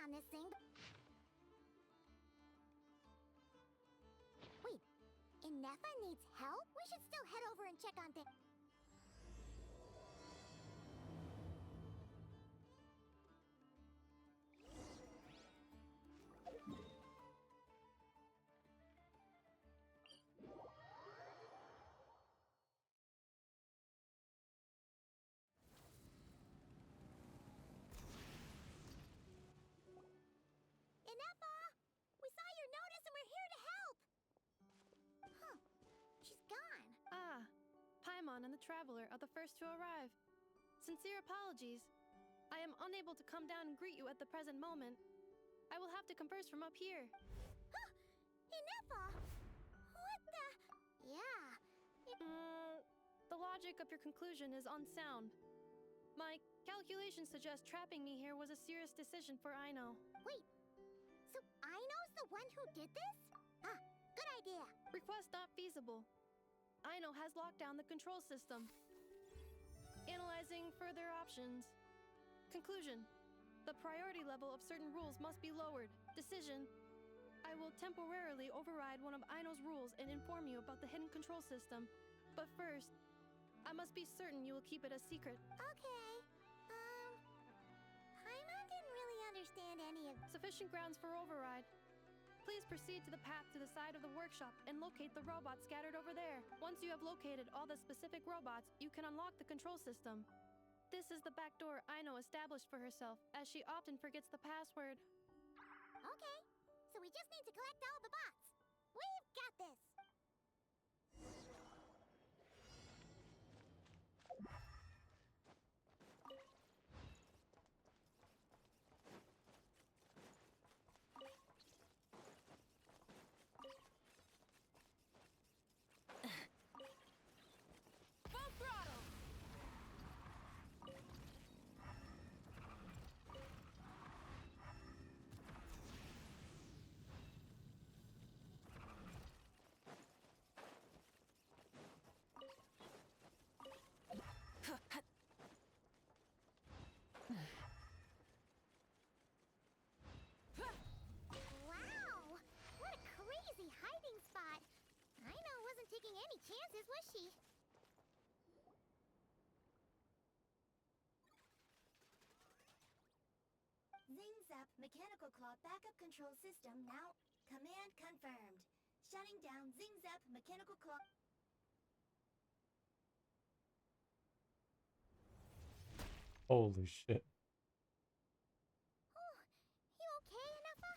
on this thing. Wait, Inefa needs help? We should still head over and check on things. Inefa! We saw your notice and we're here to help! Huh. She's gone. Ah, Paimon and the Traveler are the first to arrive. Sincere apologies. I am unable to come down and greet you at the present moment. I will have to converse from up here. Huh! Inefa! What the... Yeah. The logic of your conclusion is unsound. My calculations suggest trapping me here was a serious decision for Aino. Wait, so Aino's the one who did this? Ah, good idea. Request not feasible. Aino has locked down the control system. Analyzing further options. Conclusion. The priority level of certain rules must be lowered. Decision. I will temporarily override one of Aino's rules and inform you about the hidden control system. But first, I must be certain you will keep it a secret. Okay. Paimon didn't really understand any of... Sufficient grounds for override. Please proceed to the path to the side of the workshop and locate the robots scattered over there. Once you have located all the specific robots, you can unlock the control system. This is the back door Aino established for herself, as she often forgets the password. Okay, so we just need to collect all the bots. We've got this. Full throttle! Wow! What a crazy hiding spot. Aino wasn't taking any chances, was she? Zing Zap Mechanical Claw Backup Control System now. Command confirmed. Shutting down Zing Zap Mechanical Claw. Holy shit. Oh, you okay, Inefa?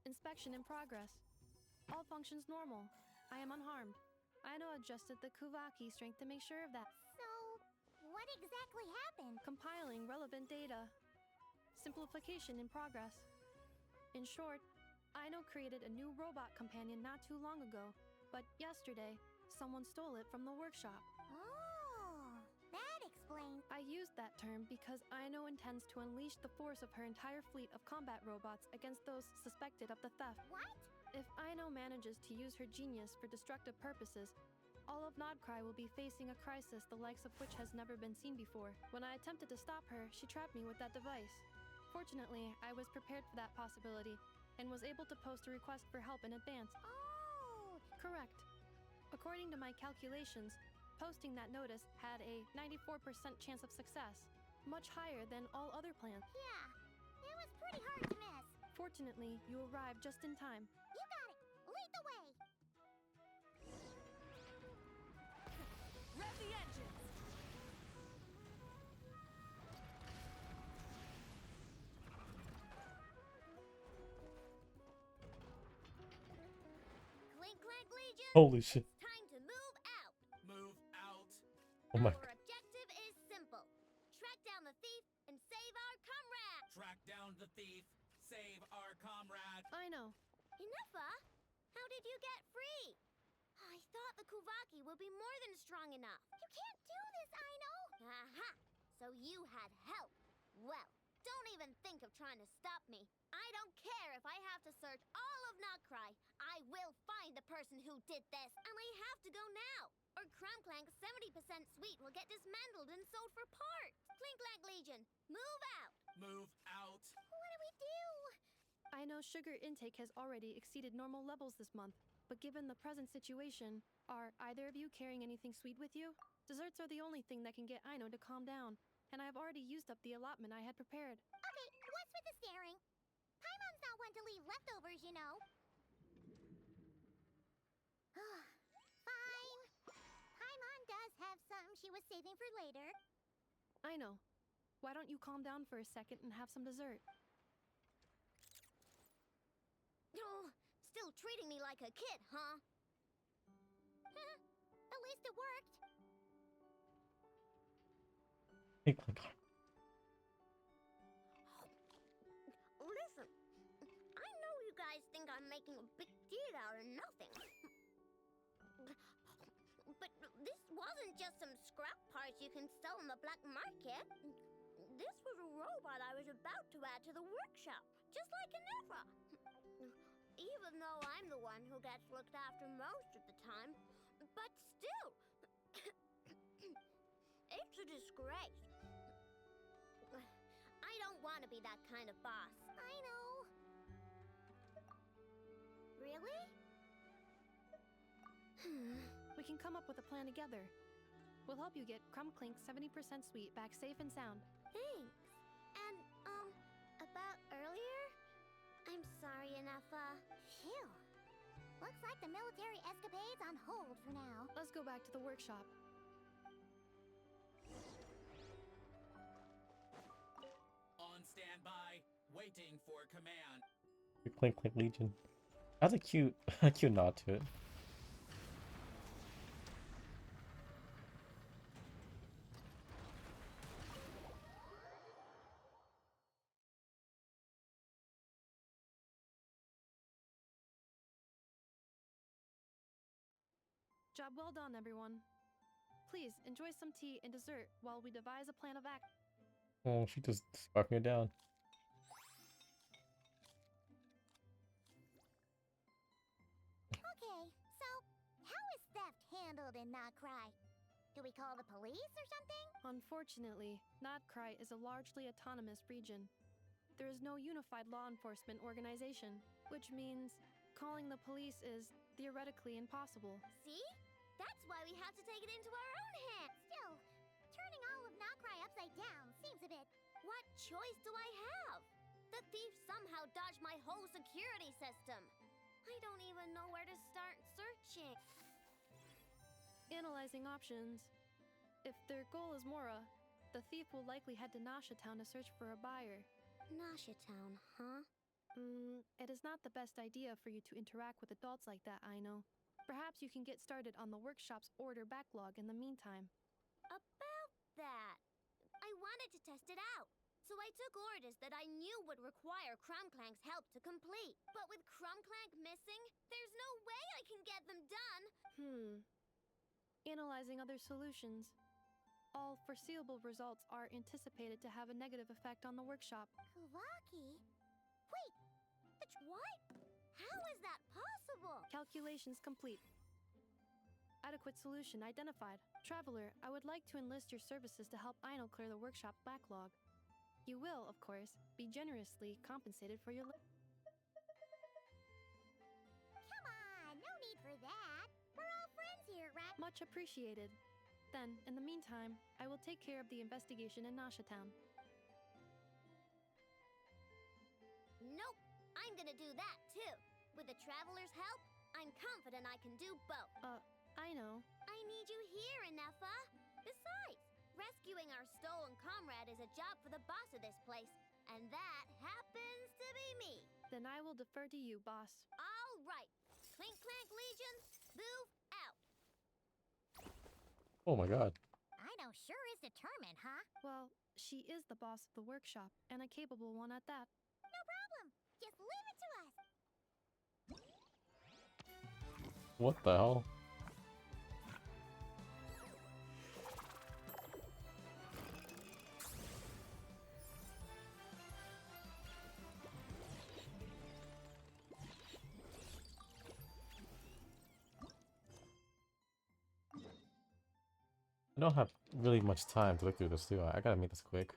Inspection in progress. All functions normal. I am unharmed. Aino adjusted the Kuvaki strength to make sure of that. So, what exactly happened? Compiling relevant data. Simplification in progress. In short, Aino created a new robot companion not too long ago, but yesterday, someone stole it from the workshop. Oh, that explains. I used that term because Aino intends to unleash the force of her entire fleet of combat robots against those suspected of the theft. What? If Aino manages to use her genius for destructive purposes, all of Nodcry will be facing a crisis the likes of which has never been seen before. When I attempted to stop her, she trapped me with that device. Fortunately, I was prepared for that possibility and was able to post a request for help in advance. Oh, Correct. According to my calculations, posting that notice had a 94% chance of success, much higher than all other plans. yeah. It was pretty hard to miss. Fortunately, you arrived just in time. You got it. Lead the way. Rev the engines! Clink, Clank Legion. Holy shit. It's time to move out. Move out. Oh my. Our objective is simple. Track down the thief and save our comrade. Track down the thief. Save our comrade. Aino, Inefa, how did you get free? I thought the Kuvaki would be more than strong enough. You can't do this, Aino. Aha! So you had help. Well, don't even think of trying to stop me. I don't care if I have to search all of Nodcry. I will find the person who did this. And I have to go now, or Clank 70% sweet will get dismantled and sold for parts. Clink Legion, move out. Move out. What do we do? I know sugar intake has already exceeded normal levels this month, but given the present situation, are either of you carrying anything sweet with you? Desserts are the only thing that can get Aino to calm down, and I have already used up the allotment I had prepared. Okay, what's with the staring? Paimon's not one to leave leftovers, you know. Fine. Paimon does have something she was saving for later. Aino, why don't you calm down for a second and have some dessert? Oh, still treating me like a kid, huh? At least it worked. Hey, Clink. Listen, I know you guys think I'm making a big deal out of nothing. But this wasn't just some scrap parts you can sell on the black market. This was a robot I was about to add to the workshop, just like Aneva. Even though I'm the one who gets looked after most of the time. But still, it's a disgrace. I don't want to be that kind of boss. I know. Really? We can come up with a plan together. We'll help you get Clink 70% sweet back safe and sound. Thanks. And, about earlier? I'm sorry, Anefa. Phew. Looks like the military escapade's on hold for now. Let's go back to the workshop. On standby. Waiting for command. Clink Legion. That's a cute, a cute nod to it. Job well done, everyone. Please enjoy some tea and dessert while we devise a plan of action. Oh, she just sparking it down. Okay, so how is theft handled in Nokrai? Do we call the police or something? Unfortunately, Notcry is a largely autonomous region. There is no unified law enforcement organization, which means calling the police is theoretically impossible. See? That's why we have to take it into our own hands. Still, turning all of Nokrai upside down seems a bit... What choice do I have? The thief somehow dodged my whole security system. I don't even know where to start searching. Analyzing options. If their goal is Mora, the thief will likely head to Nasha Town to search for a buyer. Nasha Town, huh? It is not the best idea for you to interact with adults like that, I know. Perhaps you can get started on the workshop's order backlog in the meantime. About that. I wanted to test it out. So I took orders that I knew would require Clank's help to complete. But with Clank missing, there's no way I can get them done. Analyzing other solutions. All foreseeable results are anticipated to have a negative effect on the workshop. Kuvaki? Wait, what? How is that possible? Calculations complete. Adequate solution identified. Traveler, I would like to enlist your services to help Aino clear the workshop backlog. You will, of course, be generously compensated for your... Come on, no need for that. We're all friends here, right? Much appreciated. Then, in the meantime, I will take care of the investigation in Nasha Town. Nope, I'm gonna do that too. With the Traveler's help, I'm confident I can do both. I know. I need you here, Anefa. Besides, rescuing our stolen comrade is a job for the boss of this place, and that happens to be me. Then I will defer to you, boss. All right, Clank Legion, move out. Oh my god. Aino sure is determined, huh? Well, she is the boss of the workshop, and a capable one at that. No problem. Just leave it to us. What the hell? I don't have really much time to look through this, do I? I gotta make this quick.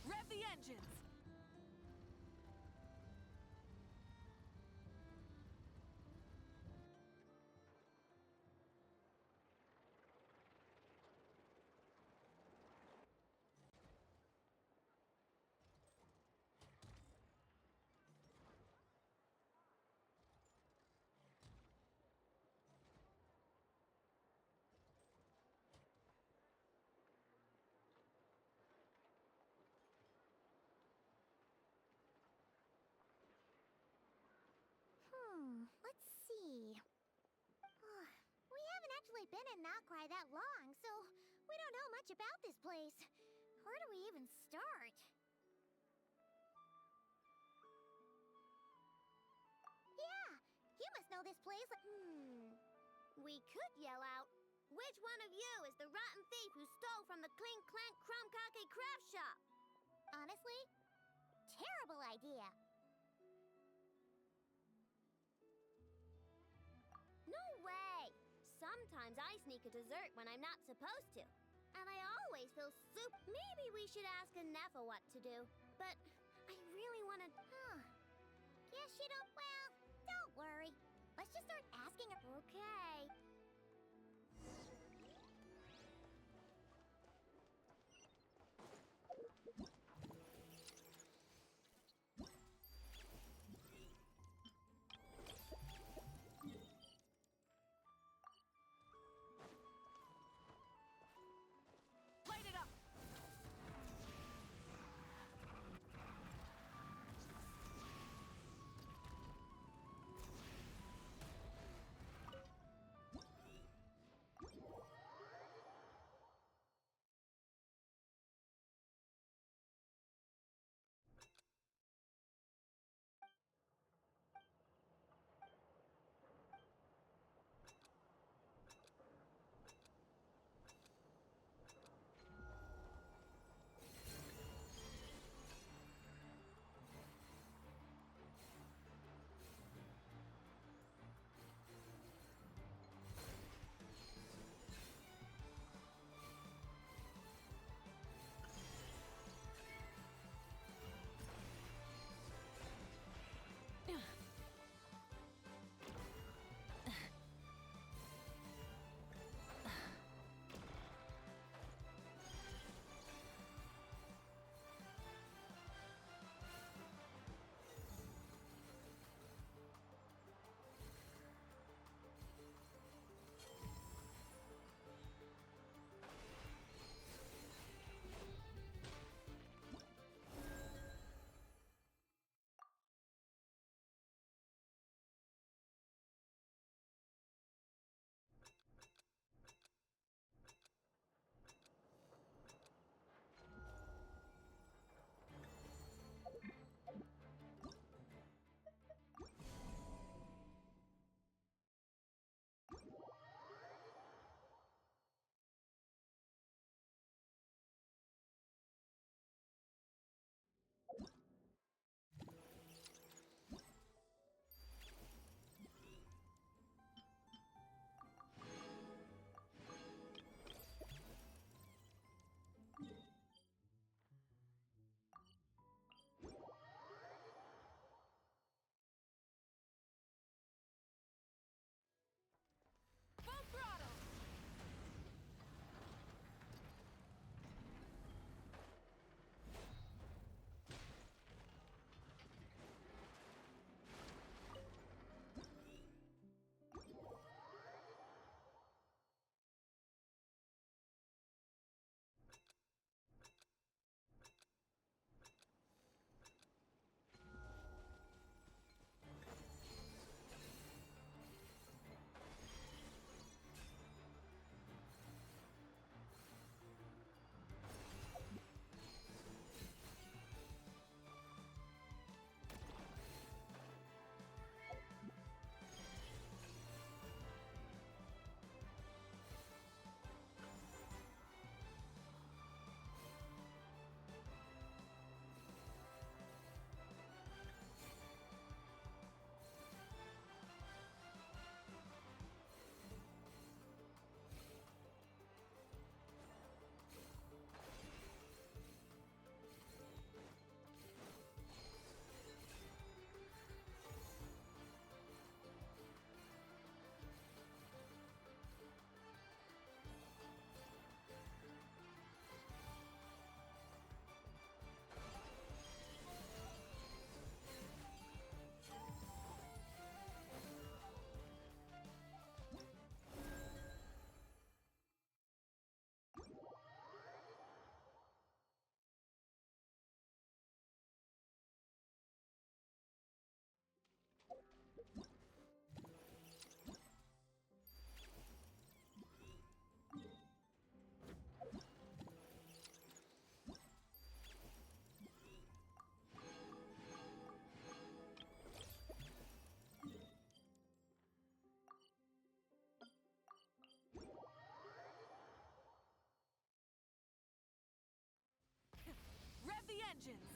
Rev the engines! Let's see. We haven't actually been in Outcry that long, so we don't know much about this place. Where do we even start? Yeah, you must know this place. We could yell out, which one of you is the rotten thief who stole from the Clink, Clank, Crumbcocky craft shop? Honestly, terrible idea. No way! Sometimes I sneak a dessert when I'm not supposed to. And I always feel Maybe we should ask Anefa what to do. But I really want to... Guess you don't... Well, don't worry. Let's just start asking her. Okay. Light it up! engines!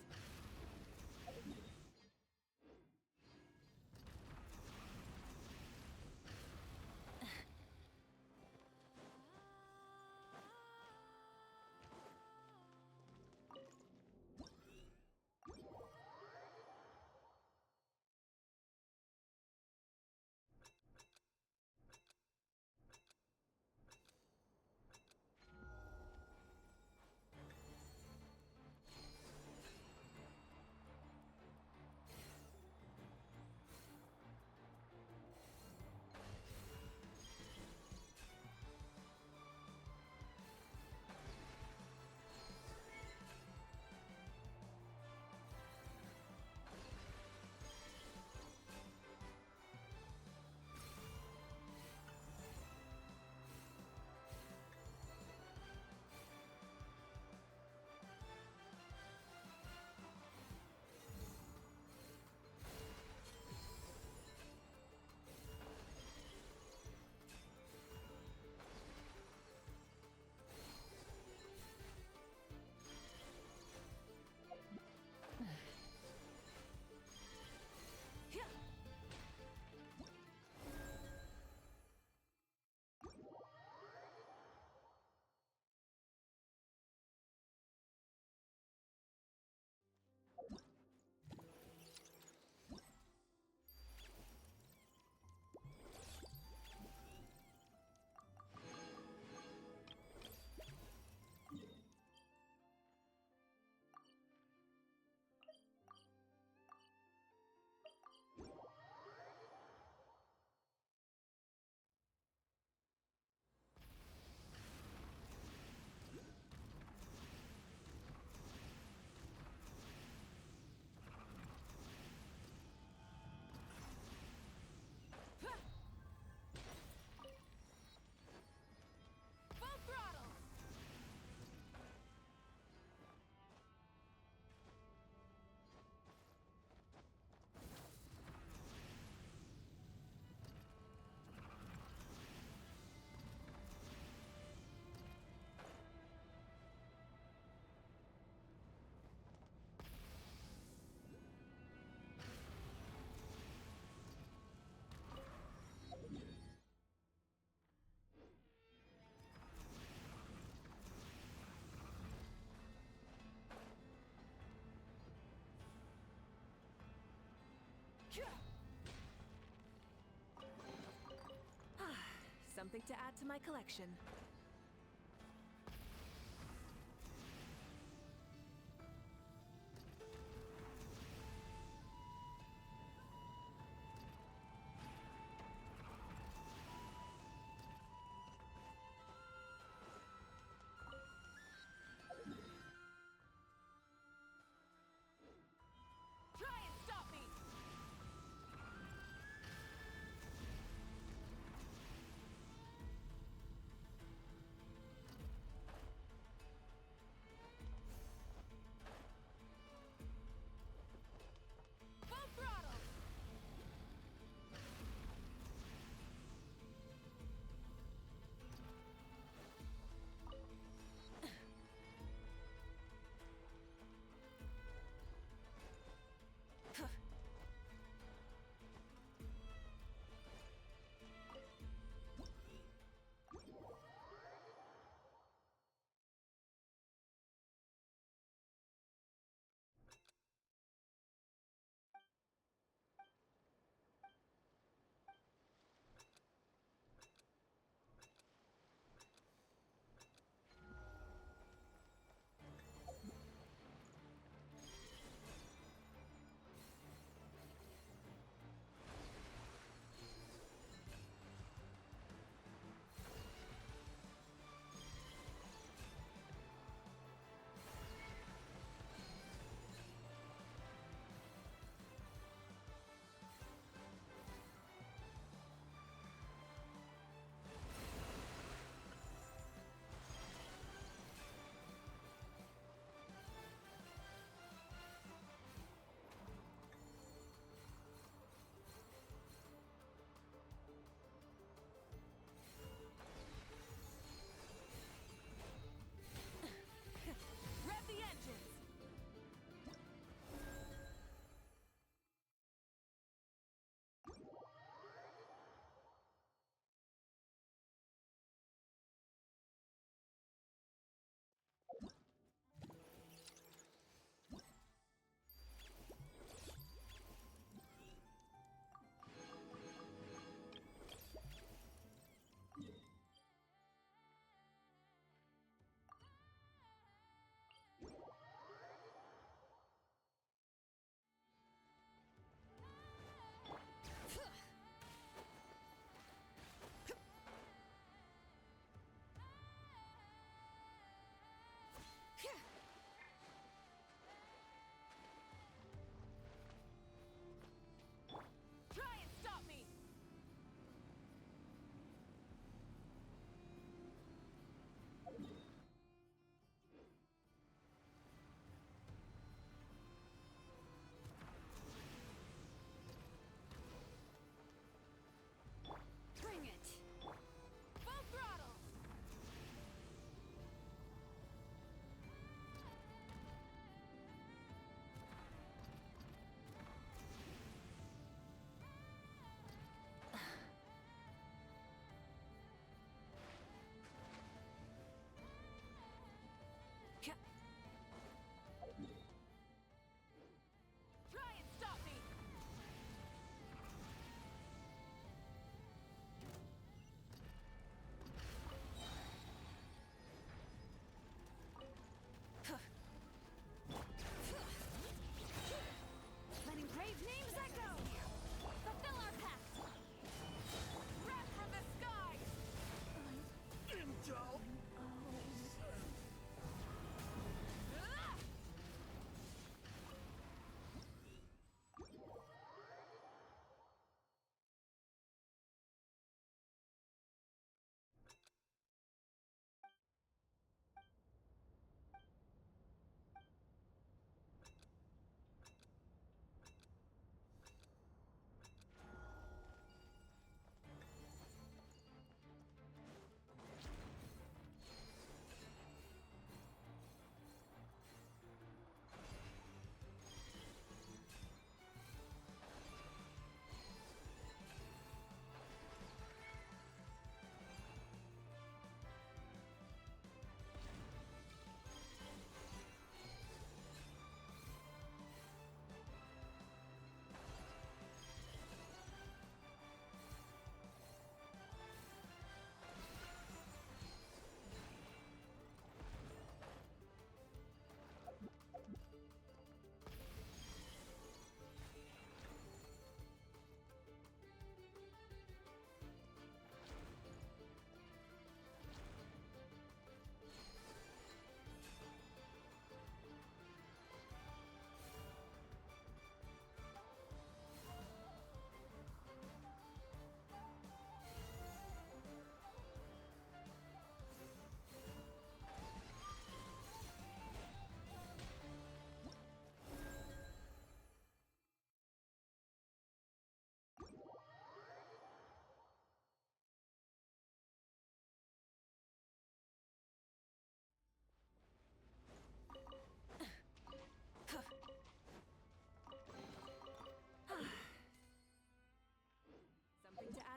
Full throttle! Something to add to my collection. Try and stop me!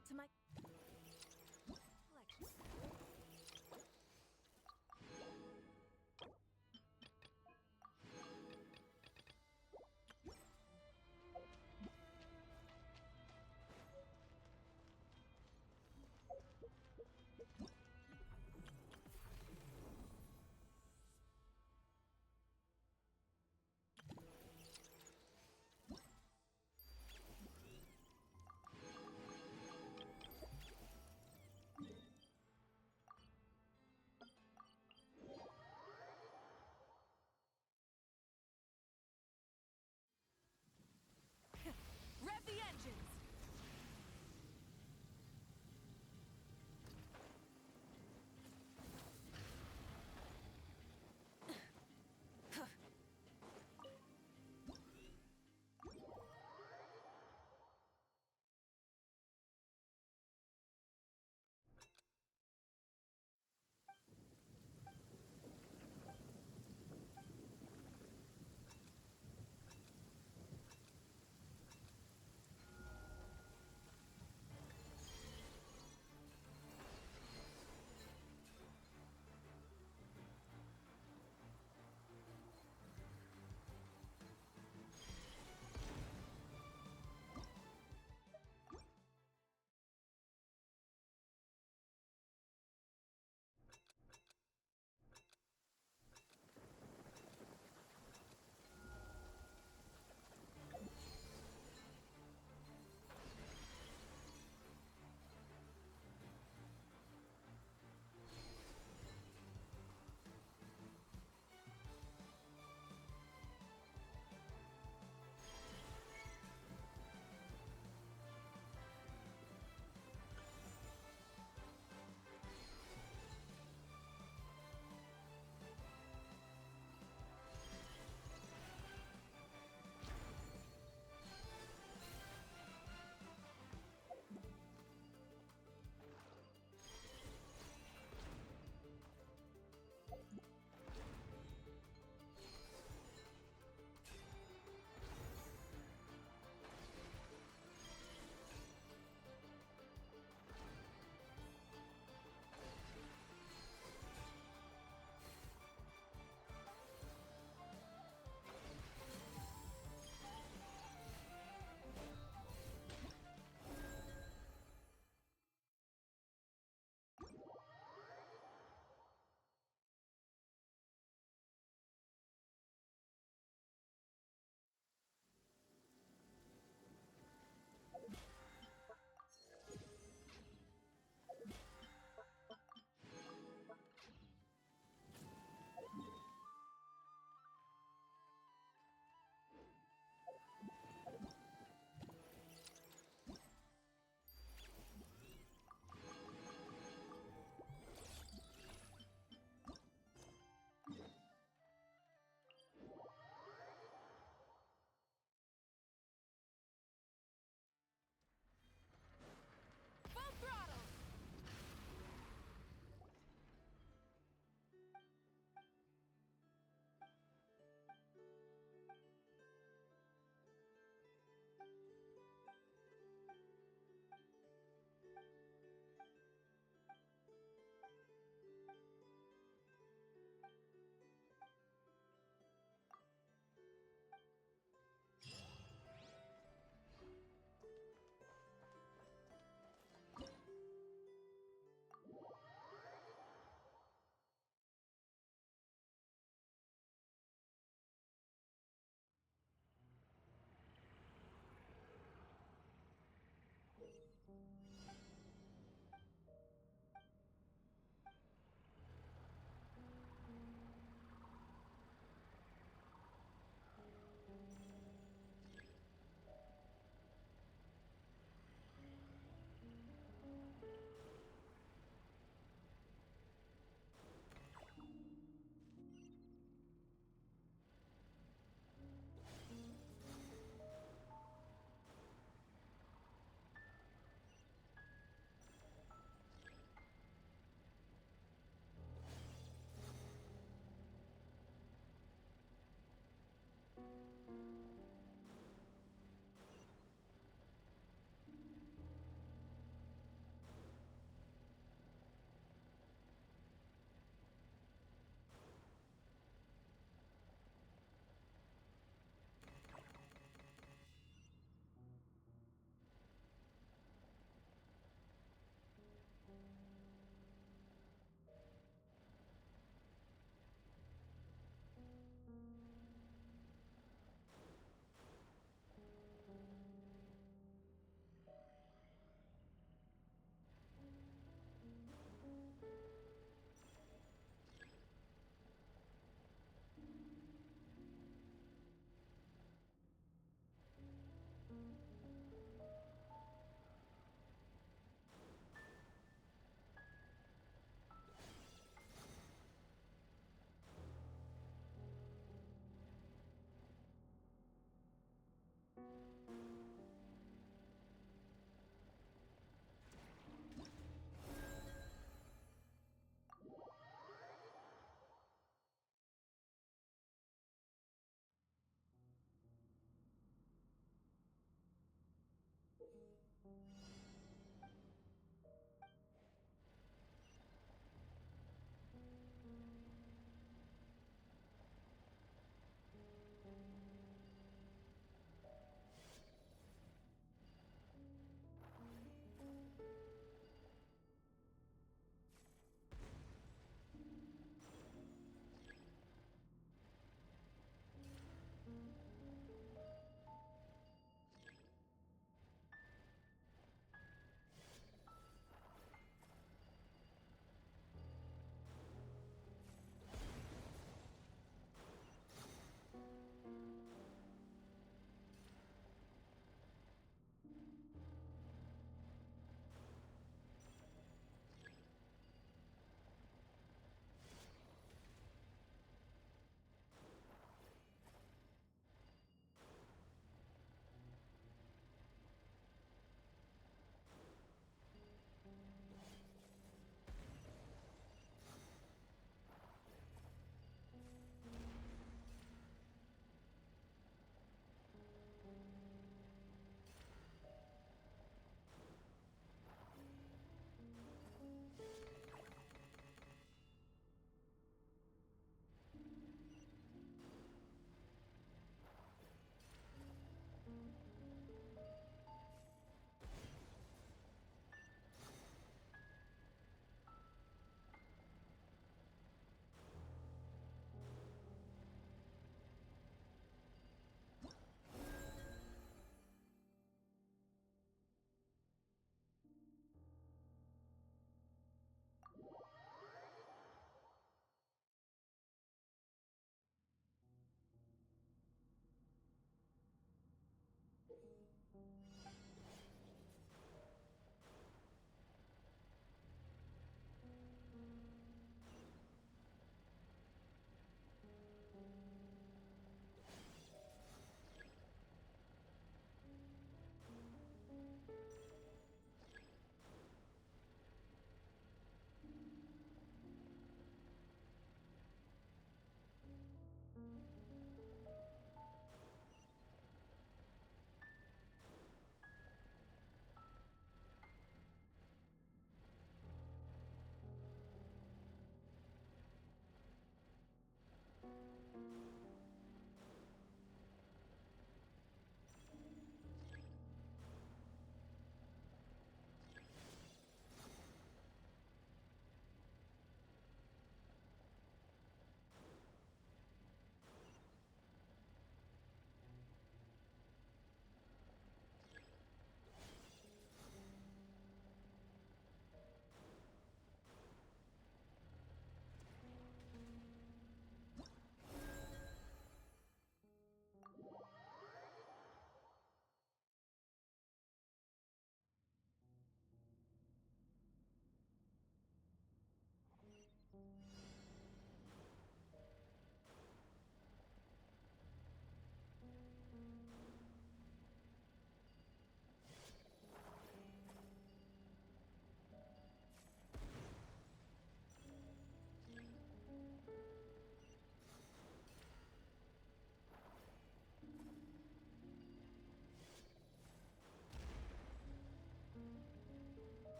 add to my collection.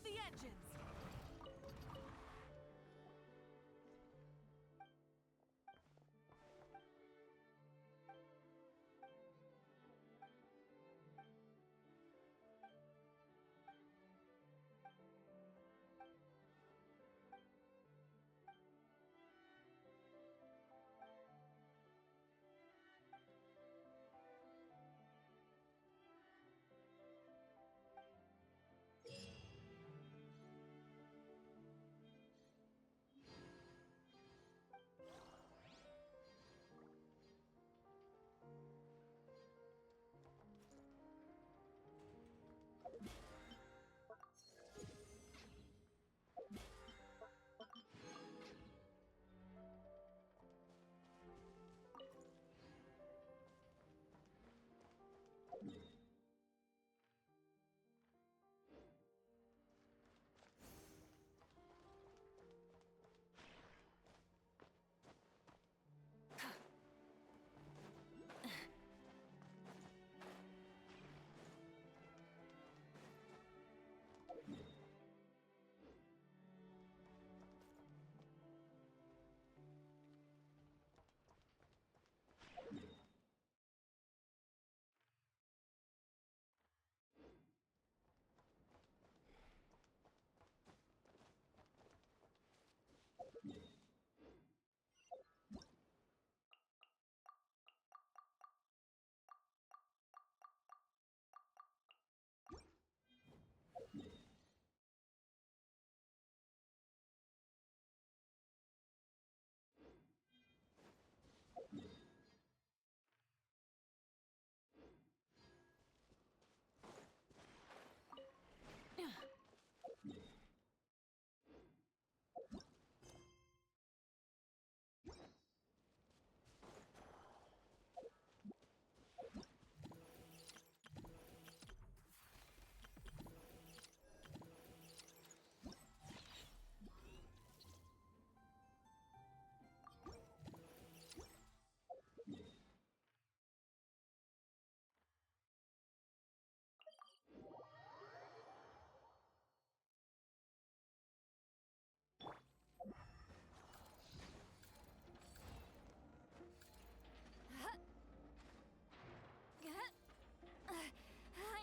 the engines!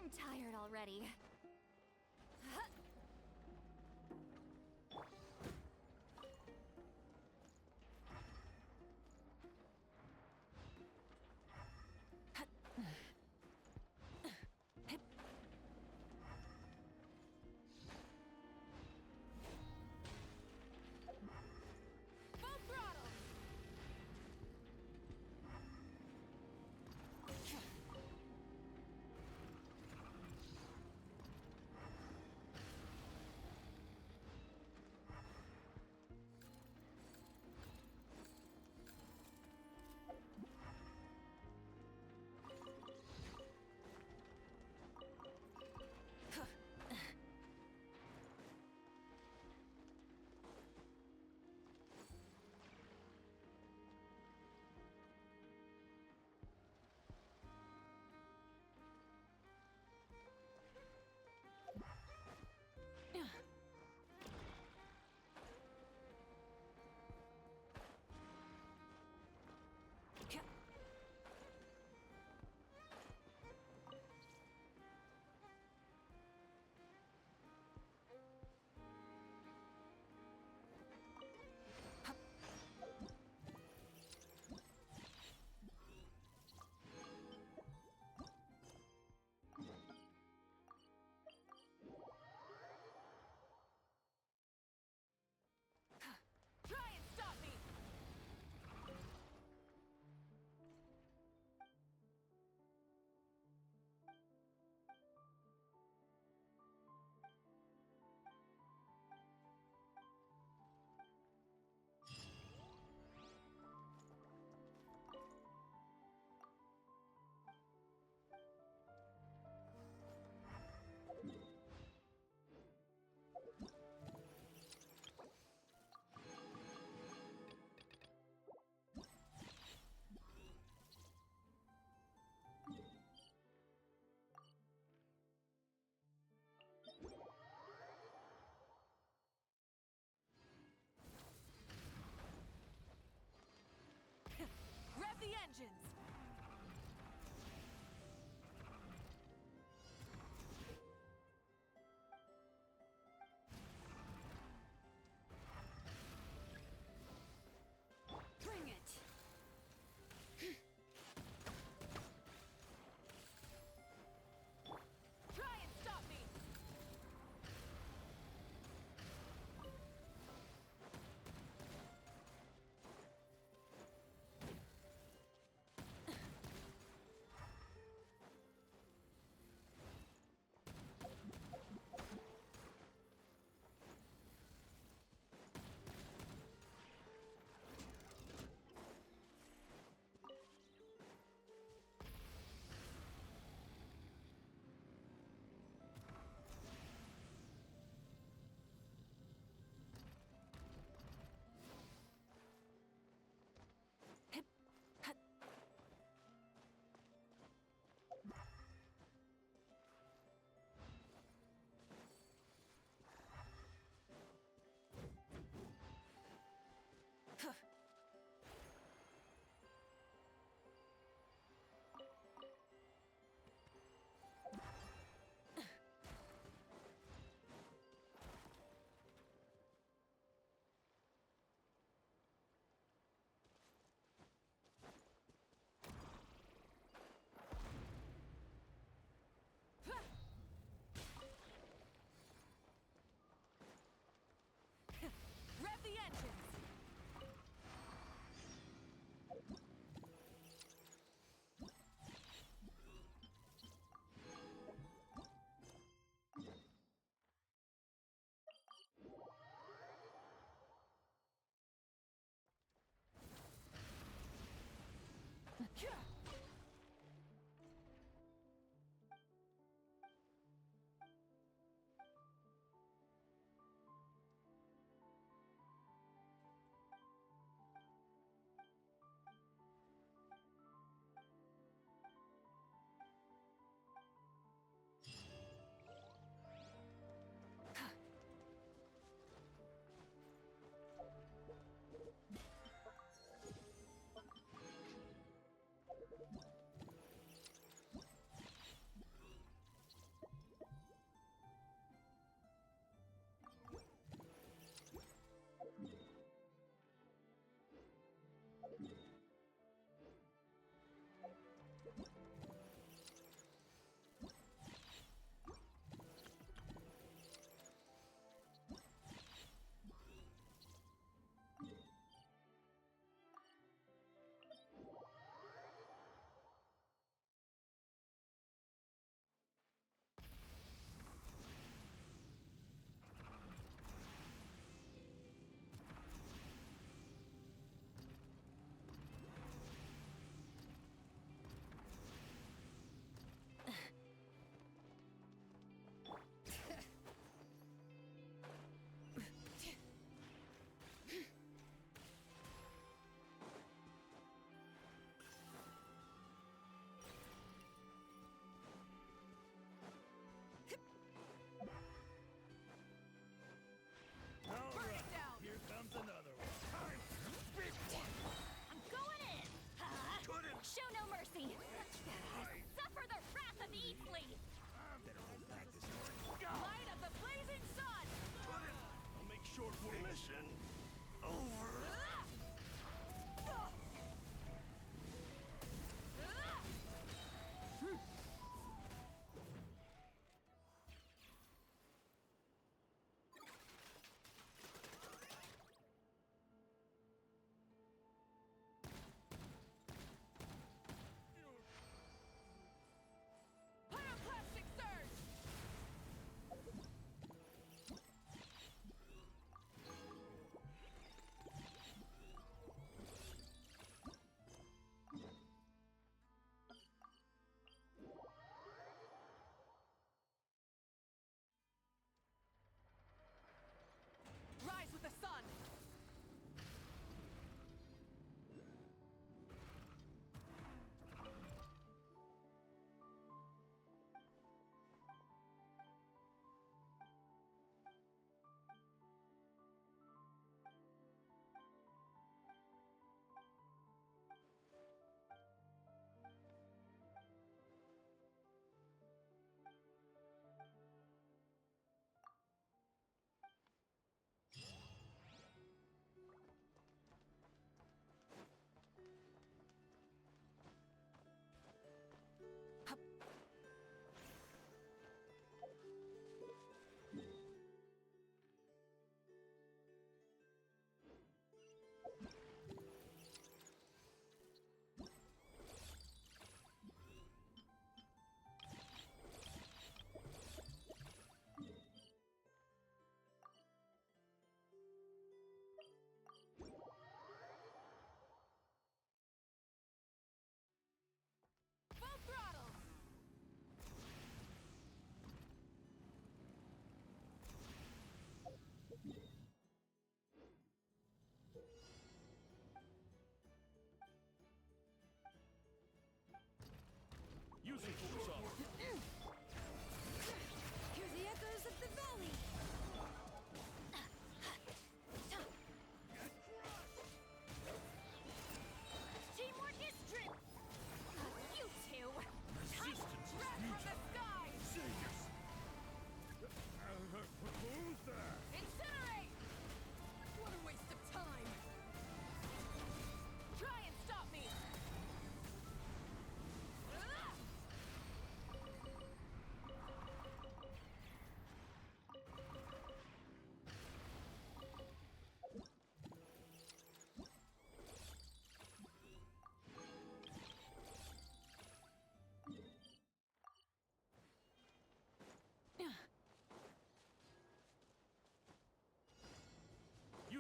I'm tired already. Full throttle! the engines. Bring it. Try and stop me.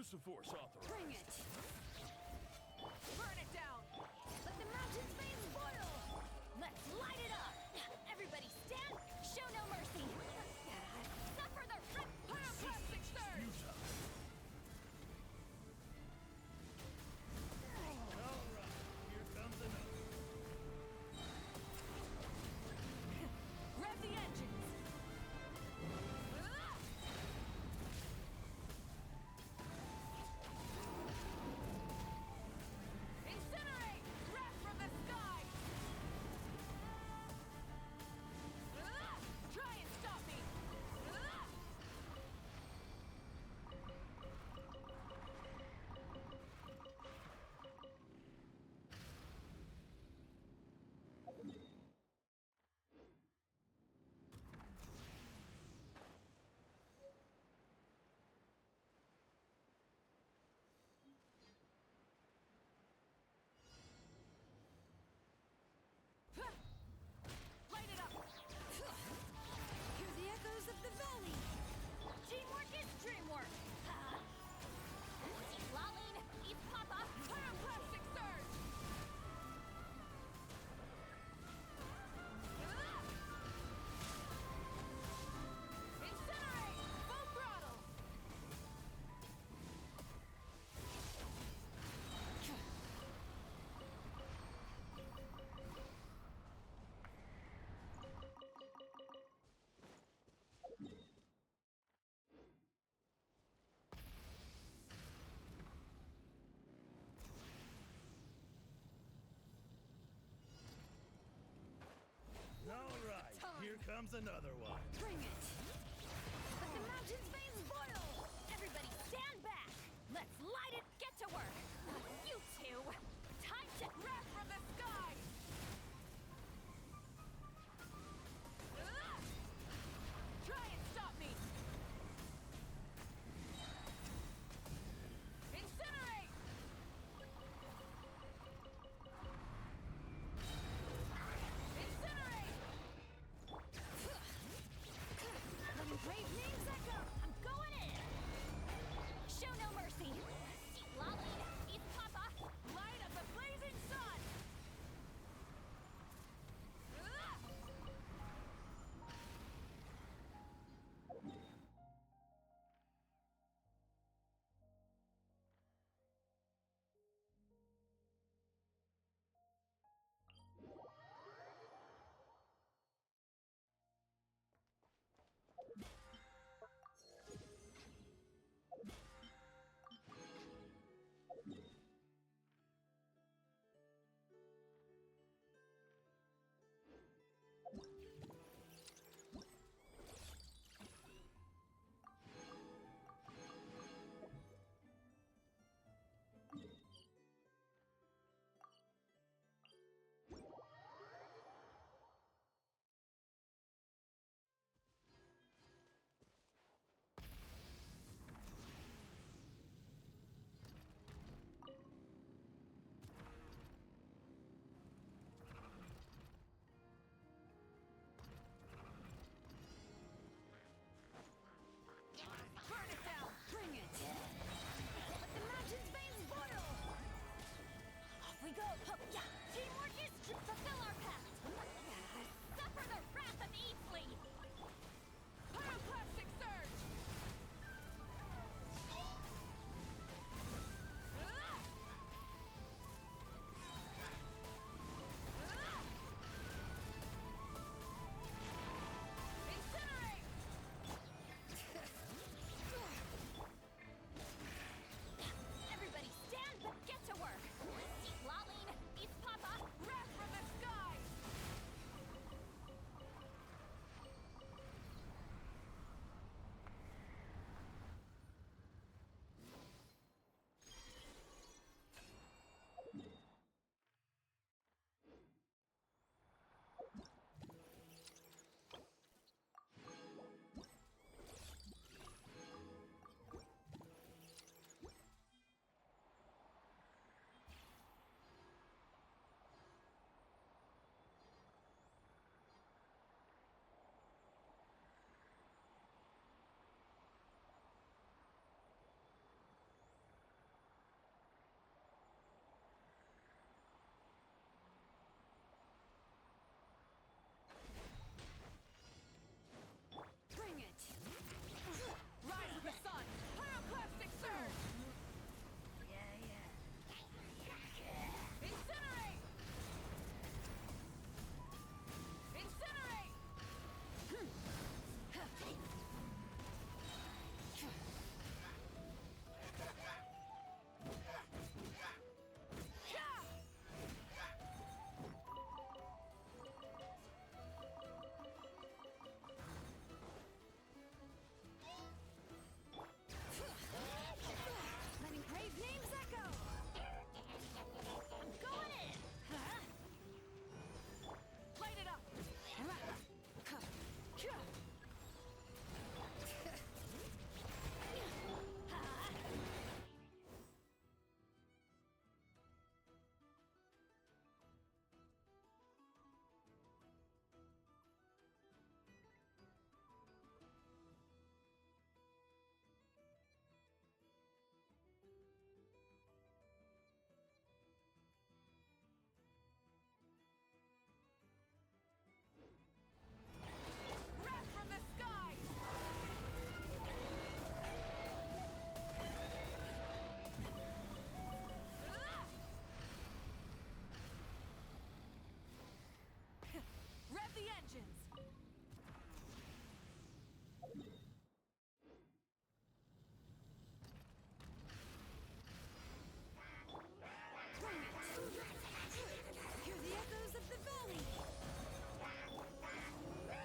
Use of force authorized. Bring it! Burn it down! Let the mountain's veins boil! Let's light it up! Everybody stand! Show no mercy! Suffer the pyroclastic surge! Utah. All right, here comes another. Rev the engines! Incinerate! Wrath from the sky! Try and stop me! Light it up! Hear the echoes of the valley! Teamwork is dreamwork! He's lolling. He's Papa. Pyroclastic surge! Incinerate! Full throttle! All right, here comes another one. Bring it! Let the mountain's veins boil! Everybody stand back! Let's light it! Get to work! You two! Time to wrath from the sky! Try and stop me! Incinerate! Incinerate! Letting brave names echo! I'm going in! Show no mercy! vengeance. Hear the echoes of the valley.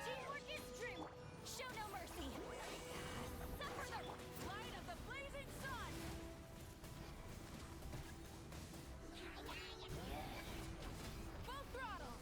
Teamwork is strength. Show no mercy. Suffer the light of the blazing sun. Full throttle.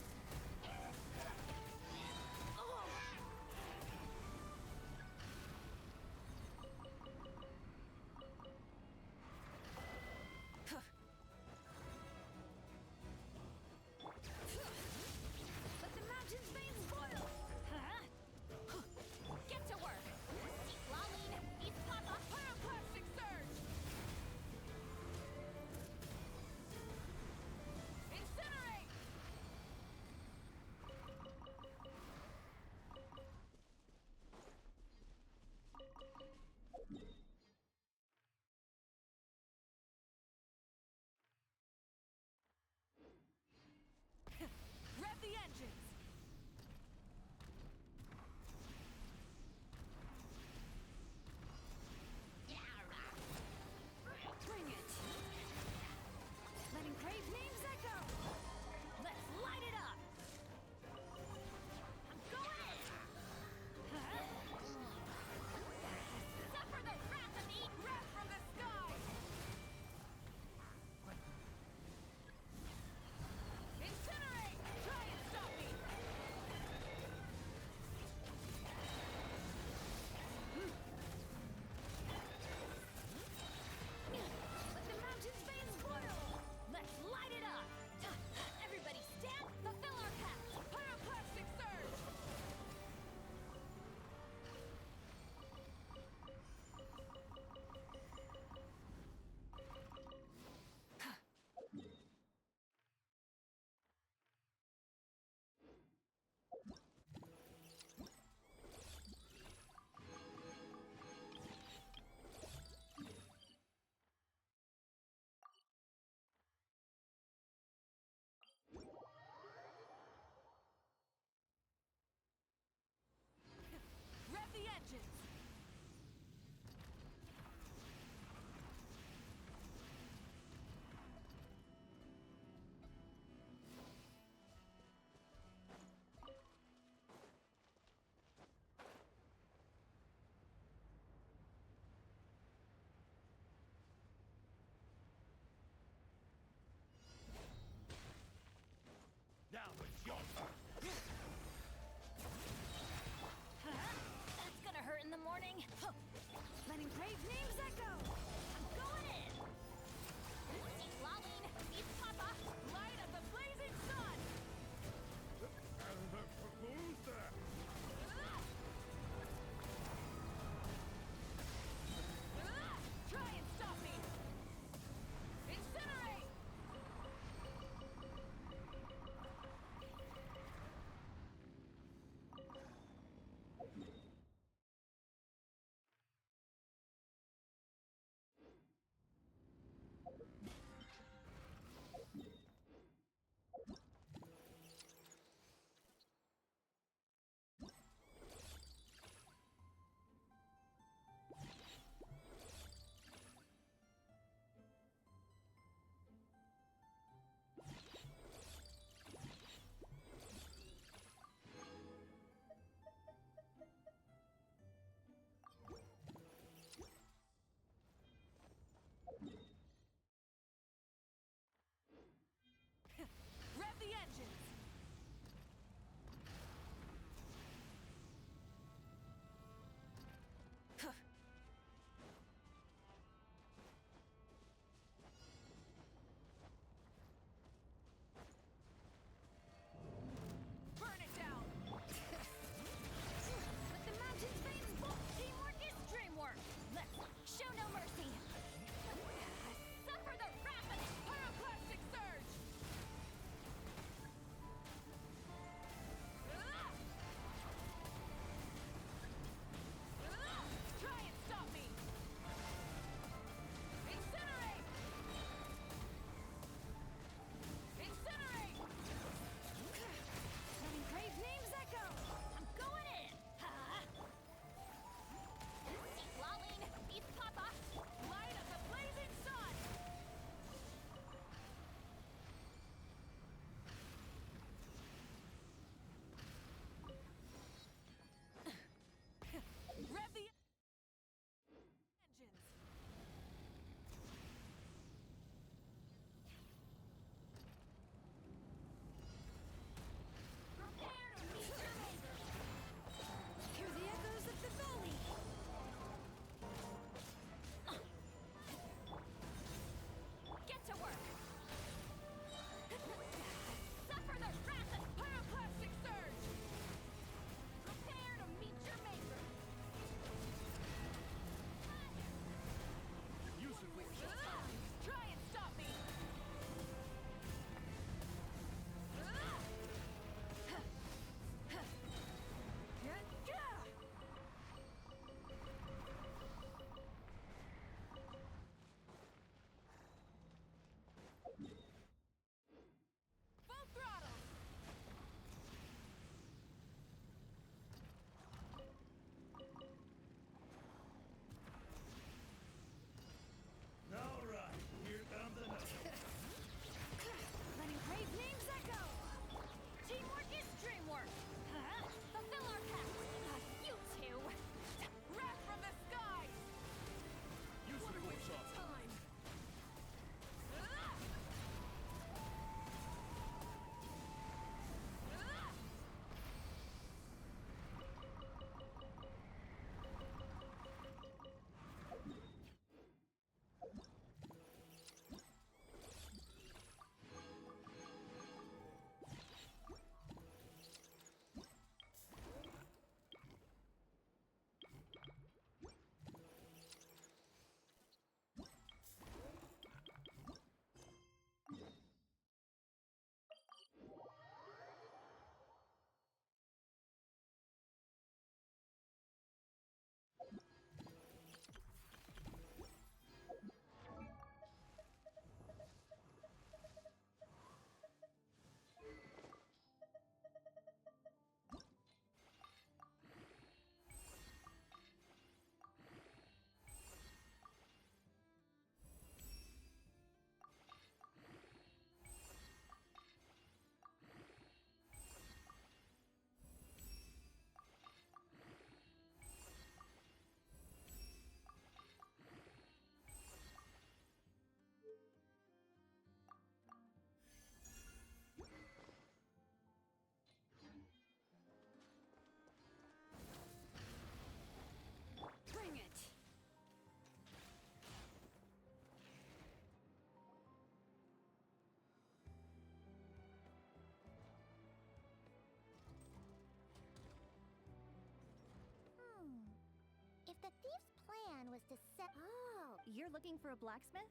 The thief's plan was to set. Oh, You're looking for a blacksmith?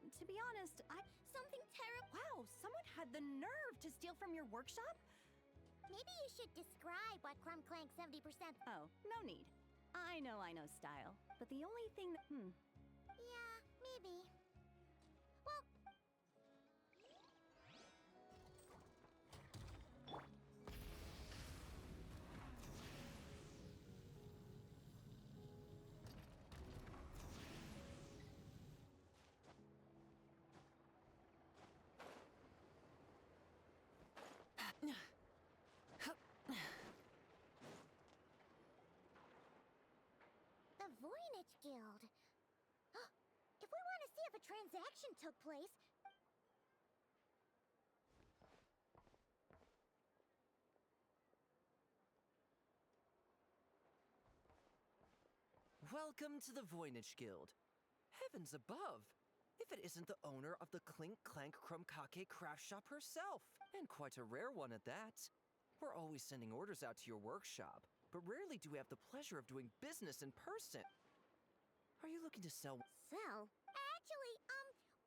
To be honest, something terrible. Wow, someone had the nerve to steal from your workshop? Maybe you should describe what Clank 70%. Oh, no need. I know style. But the only thing that. Yeah, maybe. Well, the Voynich Guild. If we want to see if a transaction took place, Welcome to the Voynich Guild. Heavens above! If it isn't the owner of the Clink Clank Krumkake craft shop herself, and quite a rare one at that. We're always sending orders out to your workshop, but rarely do we have the pleasure of doing business in person. Are you looking to sell? Actually,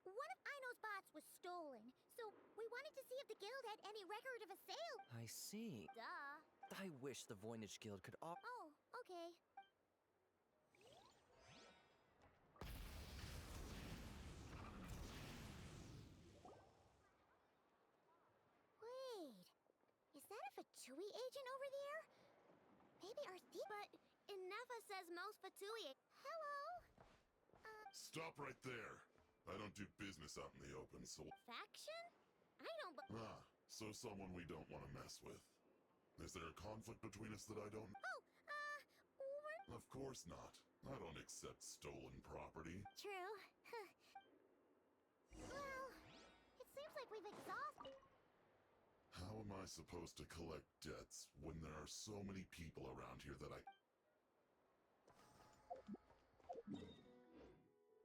one of Ino's bots was stolen, so we wanted to see if the guild had any record of a sale. I see. Duh. I wish the Voynich Guild could offer. Oh, okay. Wait, is that a Fatui agent over there? Maybe our thief. But Inefa says most Fatui. Hello? Stop right there. I don't do business out in the open, so... Faction? I don't. Ah, so someone we don't want to mess with. Is there a conflict between us that I don't... Oh, we're Of course not. I don't accept stolen property. true. Well, it seems like we've exhausted. How am I supposed to collect debts when there are so many people around here that I...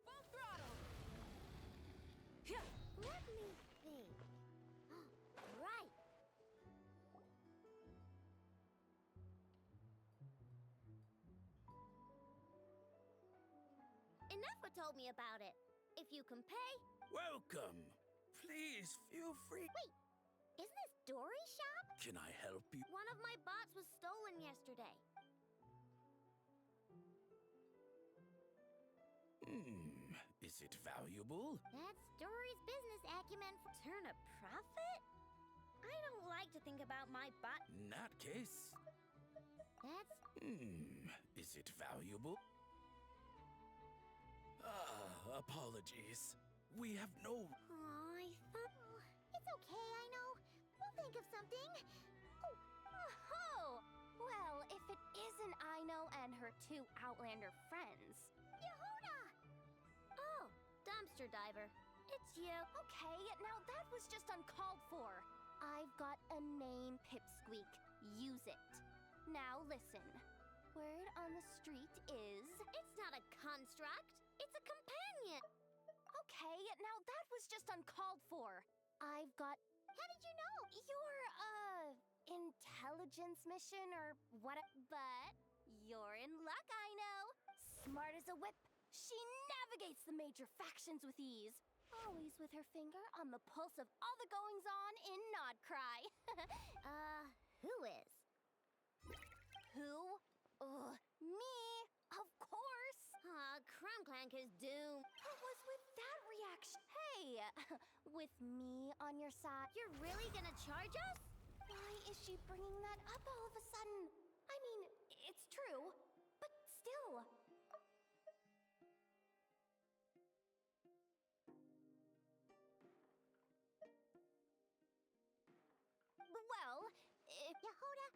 Full throttle! Yeah. Let me think. Right. Inefa told me about it. If you can pay. Welcome. Please feel free. Wait, isn't this Dory's shop? Can I help you? One of my bots was stolen yesterday. Is it valuable? That's Dory's business acumen. Turn a profit? I don't like to think about my bot. In that case. That's. Is it valuable? Apologies. We have no... Oh, I thought. It's okay, I know. We'll think of something. Oh, well, if it isn't Ino and her two Outlander friends. Yehuda! Oh, dumpster diver. It's you. Okay, now that was just uncalled for. I've got a name, Pipsqueak. Use it. Now listen. Word on the street is... It's not a construct. It's a companion. Okay, now that was just uncalled for. I've got... How did you know? Your, intelligence mission or what? But you're in luck, I know. Smart as a whip. She navigates the major factions with ease. Always with her finger on the pulse of all the goings-on in Nodcry. Who is? Who? Me, of course. Clank is doomed. What was with that reaction? Hey, with me on your side. You're really gonna charge us? Why is she bringing that up all of a sudden? I mean, it's true, but still. Well, if... Yehuda,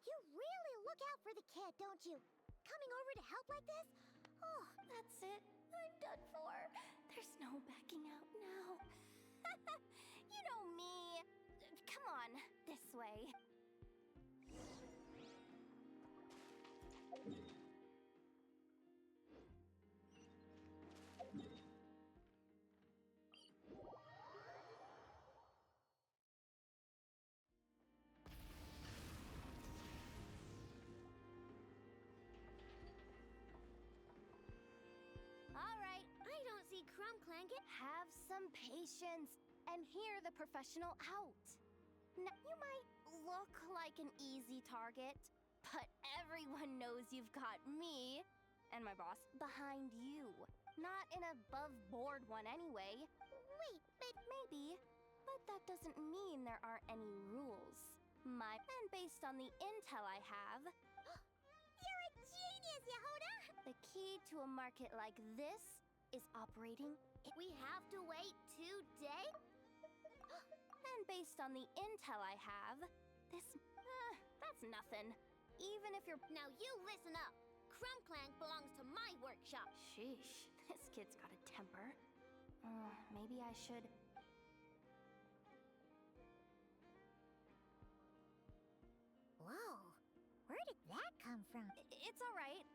you really look out for the kid, don't you? Coming over to help like this? Oh, That's it. I'm done for. There's no backing out now. You know me. Come on, this way. Congratulations! And hear the professional out. Now, you might look like an easy target, but everyone knows you've got me and my boss behind you. Not an above-board one anyway. Wait, but maybe. But that doesn't mean there aren't any rules. And based on the intel I have... You're a genius, Yehuda! The key to a market like this is operating... We have to wait 2 days? And based on the intel I have, that's nothing. Even if you're... Now you listen up. Clank belongs to my workshop. Sheesh, this kid's got a temper. Maybe I should... Whoa, where did that come from? It's all right.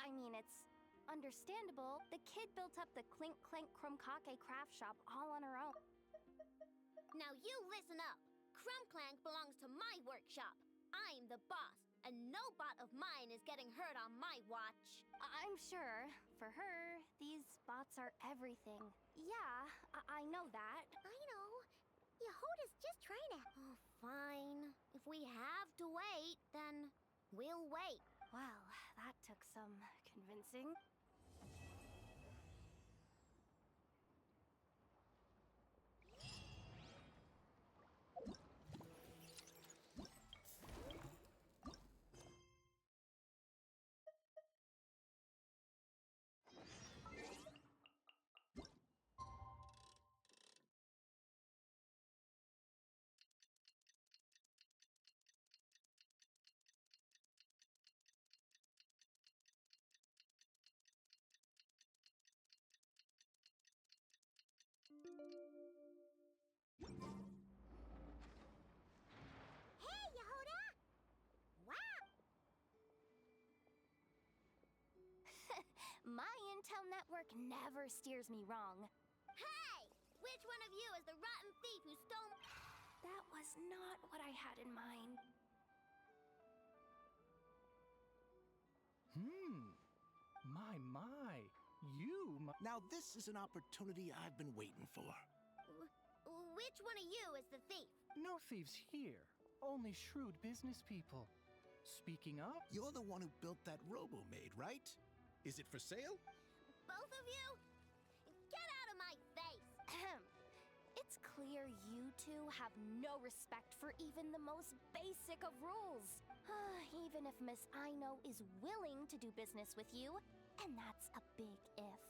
I mean, it's understandable. The kid built up the Clink Clank craft shop all on her own. Now you listen up. Clank belongs to my workshop. I'm the boss, and no bot of mine is getting hurt on my watch. I'm sure. For her, these bots are everything. Yeah, I know that. I know. Yehuda's just trying to... Oh, fine. If we have to wait, then we'll wait. Well, that took some convincing. Hey, Yehuda! Wow! My intel network never steers me wrong. Hey! Which one of you is the rotten thief who stole... That was not what I had in mind. My. Now this is an opportunity I've been waiting for. Which one of you is the thief? No thieves here. Only shrewd business people. Speaking of... You're the one who built that robo-maid, right? Is it for sale? Both of you? Get out of my face! It's clear you two have no respect for even the most basic of rules. Even if Miss Aino is willing to do business with you, and that's a big if.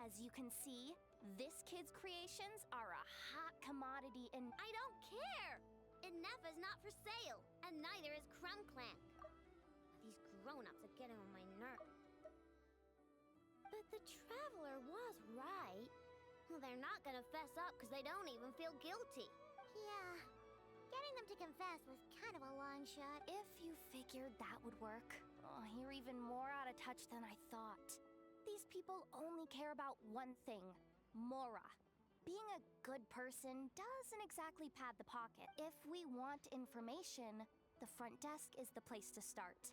As you can see, this kid's creations are a hot commodity in... I don't care! Inefa's not for sale, and neither is Clank. These grown-ups are getting on my nerves. But the Traveler was right. Well, they're not gonna fess up because they don't even feel guilty. Yeah, getting them to confess was kind of a long shot. If you figured that would work, you're even more out of touch than I thought. These people only care about one thing, mora. Being a good person doesn't exactly pad the pocket. If we want information, the front desk is the place to start.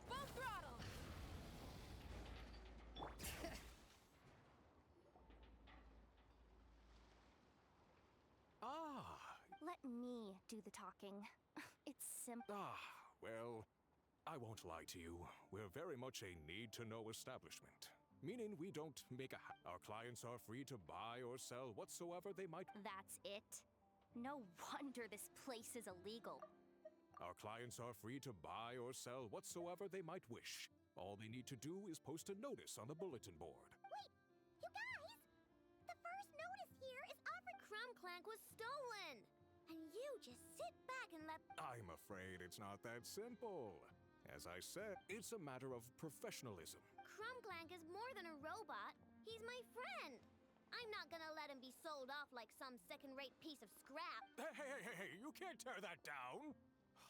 Full throttle! Let me do the talking. It's simple. Well, I won't lie to you. We're very much a need-to-know establishment. Meaning we don't make our clients are free to buy or sell whatsoever they might... That's it? No wonder this place is illegal. Our clients are free to buy or sell whatsoever they might wish. All they need to do is post a notice on the bulletin board. Wait! You guys! The first notice here is offered Clank was stolen! And you just sit back and let... I'm afraid it's not that simple. As I said, it's a matter of professionalism. Clank is more than a robot. He's my friend. I'm not gonna let him be sold off like some second-rate piece of scrap. Hey, you can't tear that down.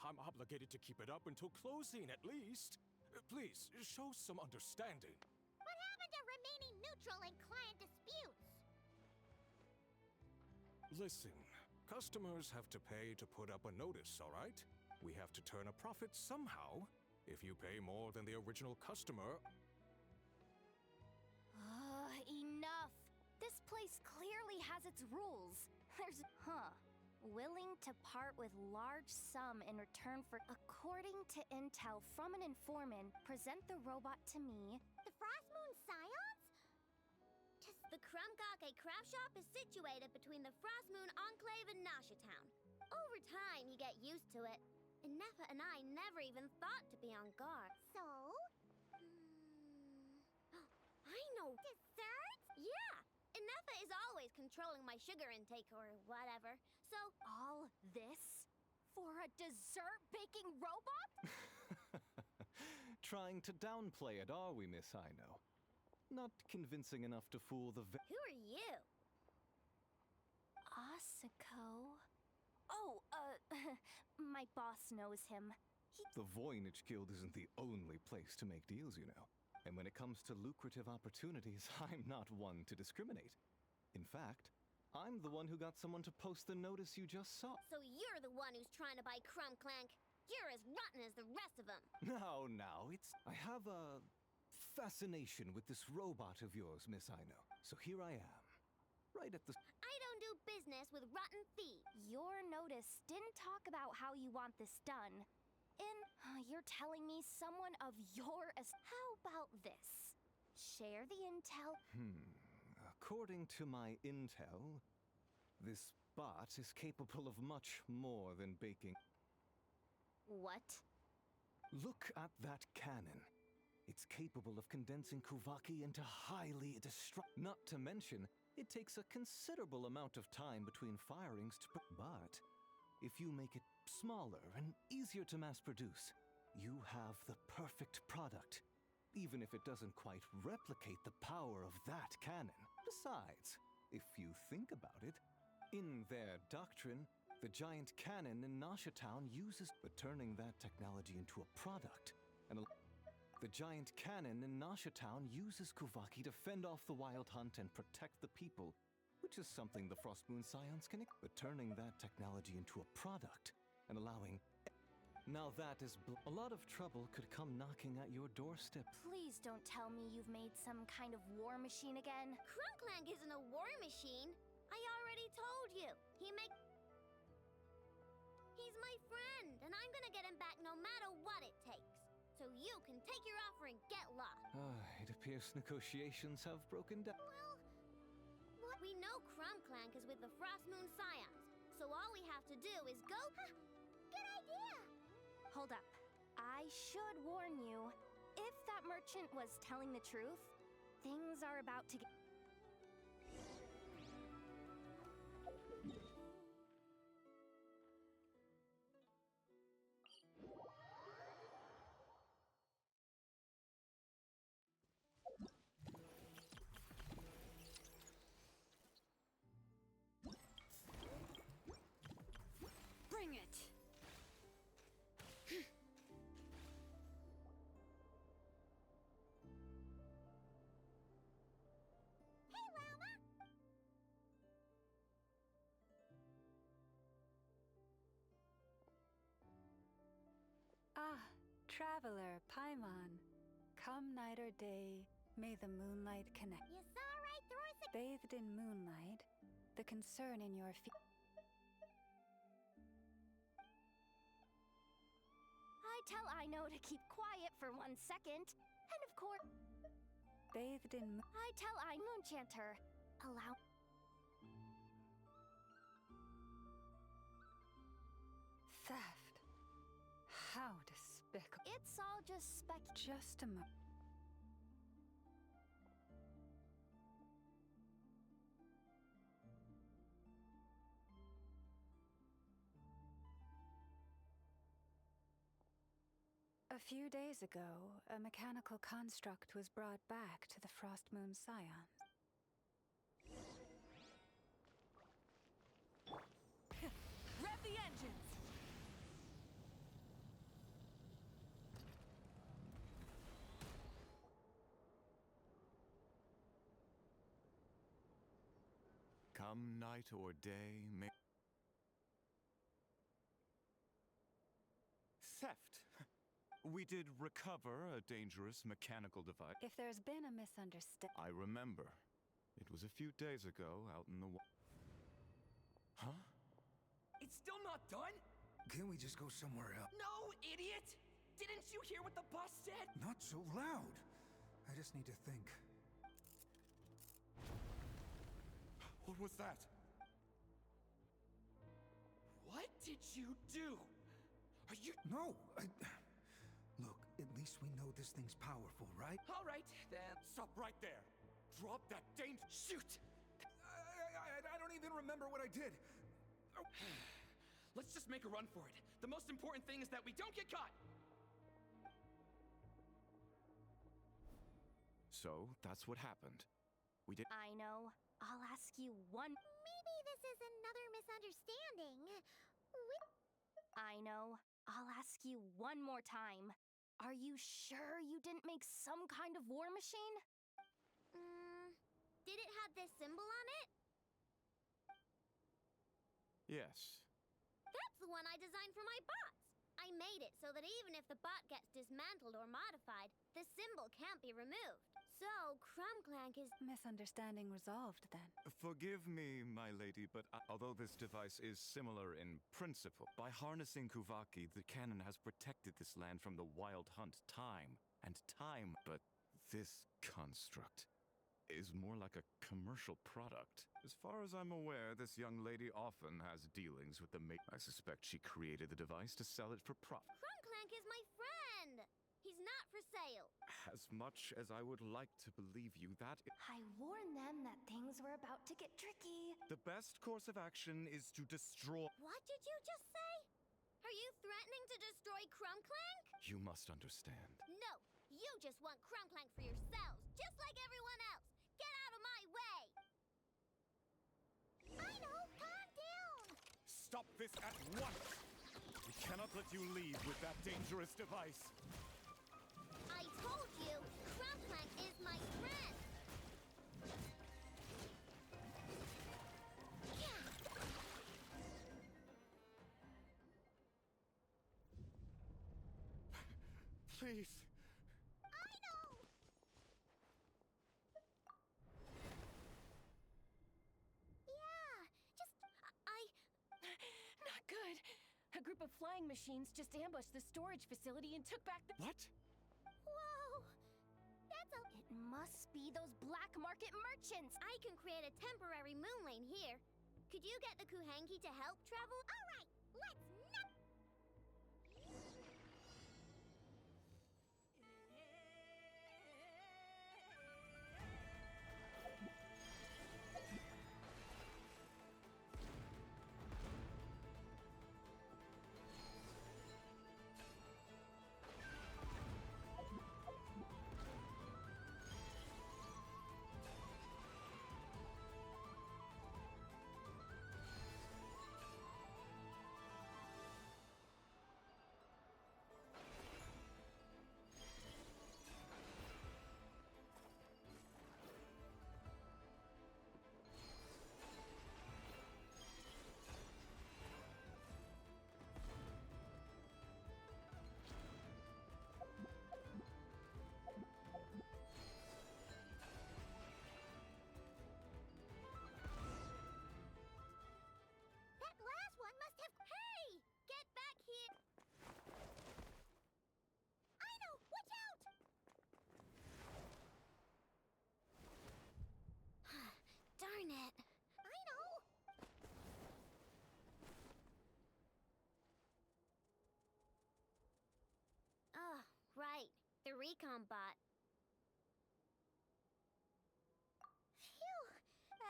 I'm obligated to keep it up until closing, at least. Please, show some understanding. What happened to remaining neutral in client disputes? Listen, customers have to pay to put up a notice, all right? We have to turn a profit somehow. If you pay more than the original customer... Enough! This place clearly has its rules. There's... Willing to part with large sum in return for... According to intel from an informant, present the robot to me. The Frost Moon Scions? The Krumkake craft shop is situated between the Frost Moon Enclave and Nasha Town. Over time, you get used to it. And Neffa and I never even thought to be on guard. So? I know. Desserts? Yeah! Neffa is always controlling my sugar intake or whatever, so... All this? For a dessert baking robot? Trying to downplay it, are we, Miss Aino? Not convincing enough to fool the Who are you? Asuko? Oh, my boss knows him. The Voynich Guild isn't the only place to make deals, you know. And when it comes to lucrative opportunities, I'm not one to discriminate. In fact, I'm the one who got someone to post the notice you just saw. So you're the one who's trying to buy Clank. You're as rotten as the rest of them. Now, I have a fascination with this robot of yours, Miss Aino. So here I am, right at the... I don't do business with rotten thieves. Your notice didn't talk about how you want this done. You're telling me someone of your... How about this? Share the intel... According to my intel, this bot is capable of much more than baking. What? Look at that cannon. It's capable of condensing Kuvaki into highly destructive. Not to mention, it takes a considerable amount of time between firings to... But if you make it smaller and easier to mass produce, you have the perfect product, even if it doesn't quite replicate the power of that cannon. Besides, if you think about it, in their doctrine, the giant cannon in Nasha Town uses... But turning that technology into a product, the giant cannon in Nasha Town uses Kuvaki to fend off the wild hunt and protect the people, which is something the Frost Moon Scions can... But turning that technology into a product and allowing... Now that is... A lot of trouble could come knocking at your doorstep. Please don't tell me you've made some kind of war machine again. Clank isn't a war machine. I already told you. He's my friend, and I'm gonna get him back no matter what it takes. So you can take your offer and get lost. It appears negotiations have broken down. Well, what? We know Clank is with the Frost Moon Scions, so all we have to do is go... Good idea! Hold up. I should warn you, if that merchant was telling the truth, things are about to get... Bring it! Traveler, Paimon, come night or day, may the moonlight connect. You saw right through us. Bathed in moonlight, the concern in your feet. I tell Aino to keep quiet for 1 second, and of course... Bathed in... I tell Aino Enchanter, allow... Theft. How despicable. It's all just Just a moment. A few days ago, a mechanical construct was brought back to the Frost Moon Scions. Rev the engines! Come night or day, Theft. We did recover a dangerous mechanical device. If there's been a misunderstanding. I remember. It was a few days ago out in the Huh? It's still not done? Can't we just go somewhere else? No, idiot! Didn't you hear what the boss said? Not so loud. I just need to think. What was that? What did you do? Are you... No, Look, at least we know this thing's powerful, right? All right, then. Stop right there! Drop that Shoot! I don't even remember what I did. Let's just make a run for it. The most important thing is that we don't get caught! So, that's what happened. We did... I know. I'll ask you one... Maybe this is another misunderstanding. I know. I'll ask you one more time. Are you sure you didn't make some kind of war machine? Did it have this symbol on it? Yes. That's the one I designed for my bots. I made it so that even if the bot gets dismantled or modified, the symbol can't be removed. So, Clank is... Misunderstanding resolved, then. Forgive me, my lady, but although this device is similar in principle, by harnessing Kuvaki, the cannon has protected this land from the wild hunt time and time. But this construct is more like a commercial product. As far as I'm aware, this young lady often has dealings with the I suspect she created the device to sell it for profit. Clank is my friend! He's not for sale. As much as I would like to believe you, I warned them that things were about to get tricky. the best course of action is to destroy... What did you just say? Are you threatening to destroy Clank? You must understand. No, you just want Clank for yourselves, just like everyone else. Get out of my way! I know, calm down! Stop this at once! We cannot let you leave with that dangerous device. I told you, Clank is my friend! Please. I know! Yeah, just... Not good. A group of flying machines just ambushed the storage facility and took back the... What? Whoa! That's a... It must be those black market merchants. I can create a temporary moon lane here. Could you get the Kuhangi to help travel? All right, let's not... That last one must have... Hey! Get back here! I know! Watch out! Darn it! I know! Oh, right. The recon bot. Phew.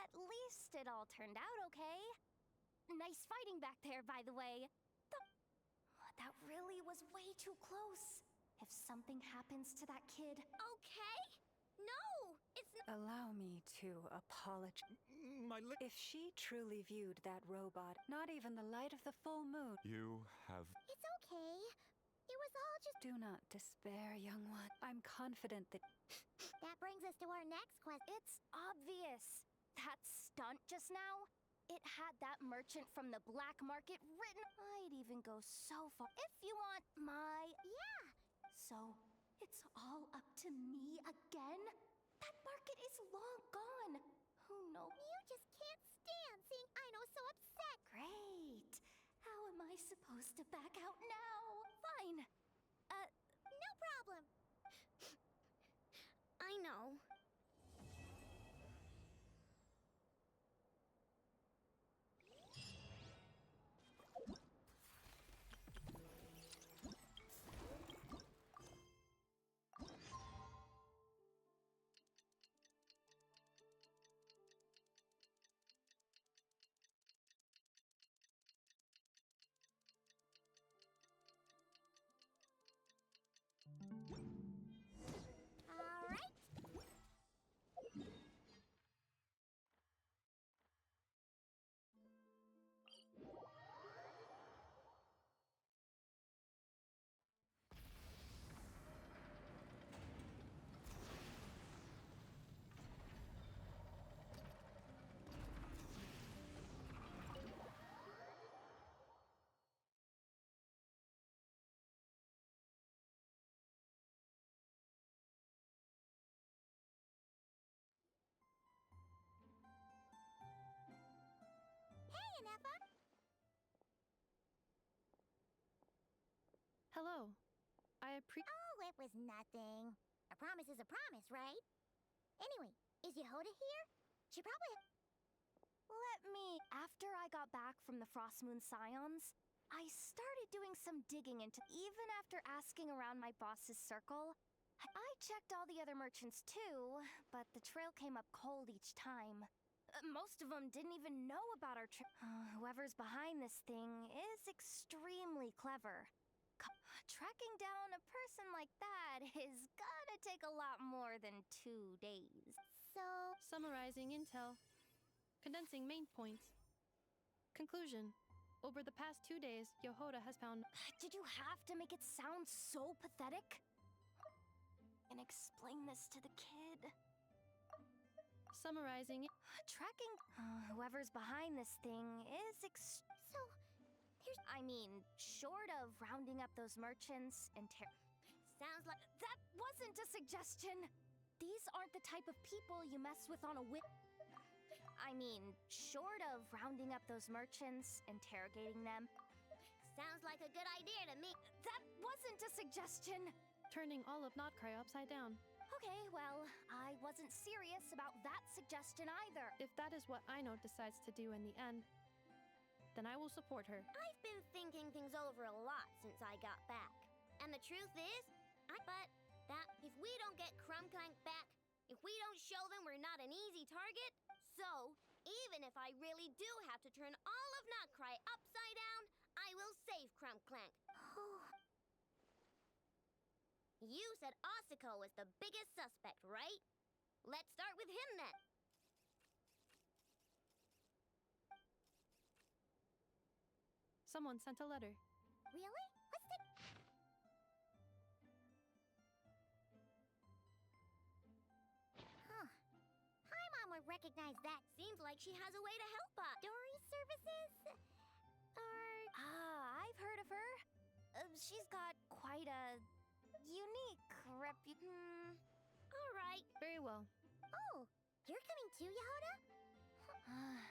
At least it all turned out okay. Nice fighting back there, by the way. That really was way too close. If something happens to that kid... Okay? No! It's not... Allow me to apologize. If she truly viewed that robot, not even the light of the full moon... You have... It's okay. It was all just... Do not despair, young one. I'm confident that... That brings us to our next question. It's obvious. That stunt just now? It had that merchant from the black market written. I'd even go so far. If you want my... Yeah. So, it's all up to me again? That market is long gone. Who knows? You just can't stand seeing Aino so upset. Great. How am I supposed to back out now? Fine. No problem. I know. All right. Hey, Anefa. Hello. Oh, it was nothing. A promise is a promise, right? Anyway, is Yehoda here? She probably... After I got back from the Frost Moon Scions, I started doing some digging into... Even after asking around my boss's circle, I checked all the other merchants too, but the trail came up cold each time. Most of them didn't even know about our trip. Whoever's behind this thing is extremely clever. Tracking down a person like that is gonna take a lot more than 2 days. So... Summarizing intel. Condensing main points. Conclusion. Over the past 2 days, Yehoda has found... Did you have to make it sound so pathetic? And explain this to the kid. Summarizing... Tracking... whoever's behind this thing is So, there's... I mean, short of rounding up those merchants and Sounds like... That wasn't a suggestion! These aren't the type of people you mess with on a whim. I mean, short of rounding up those merchants, interrogating them. Sounds like a good idea to me. That wasn't a suggestion! Turning all of Notcry upside down. Okay, well, I wasn't serious about that suggestion either. If that is what Aino decides to do in the end, then I will support her. I've been thinking things over a lot since I got back. And the truth is, if we don't get Clank back, if we don't show them we're not an easy target, so even if I really do have to turn all of Notcry upside down, I will save Clank. You said Asuko was the biggest suspect, right? Let's start with him then. Someone sent a letter. Really? Let's take... Huh. Paimon would recognize that. Seems like she has a way to help us. Dory services? I've heard of her. She's got quite a unique All right. Very well. Oh, you're coming too, Yehoda?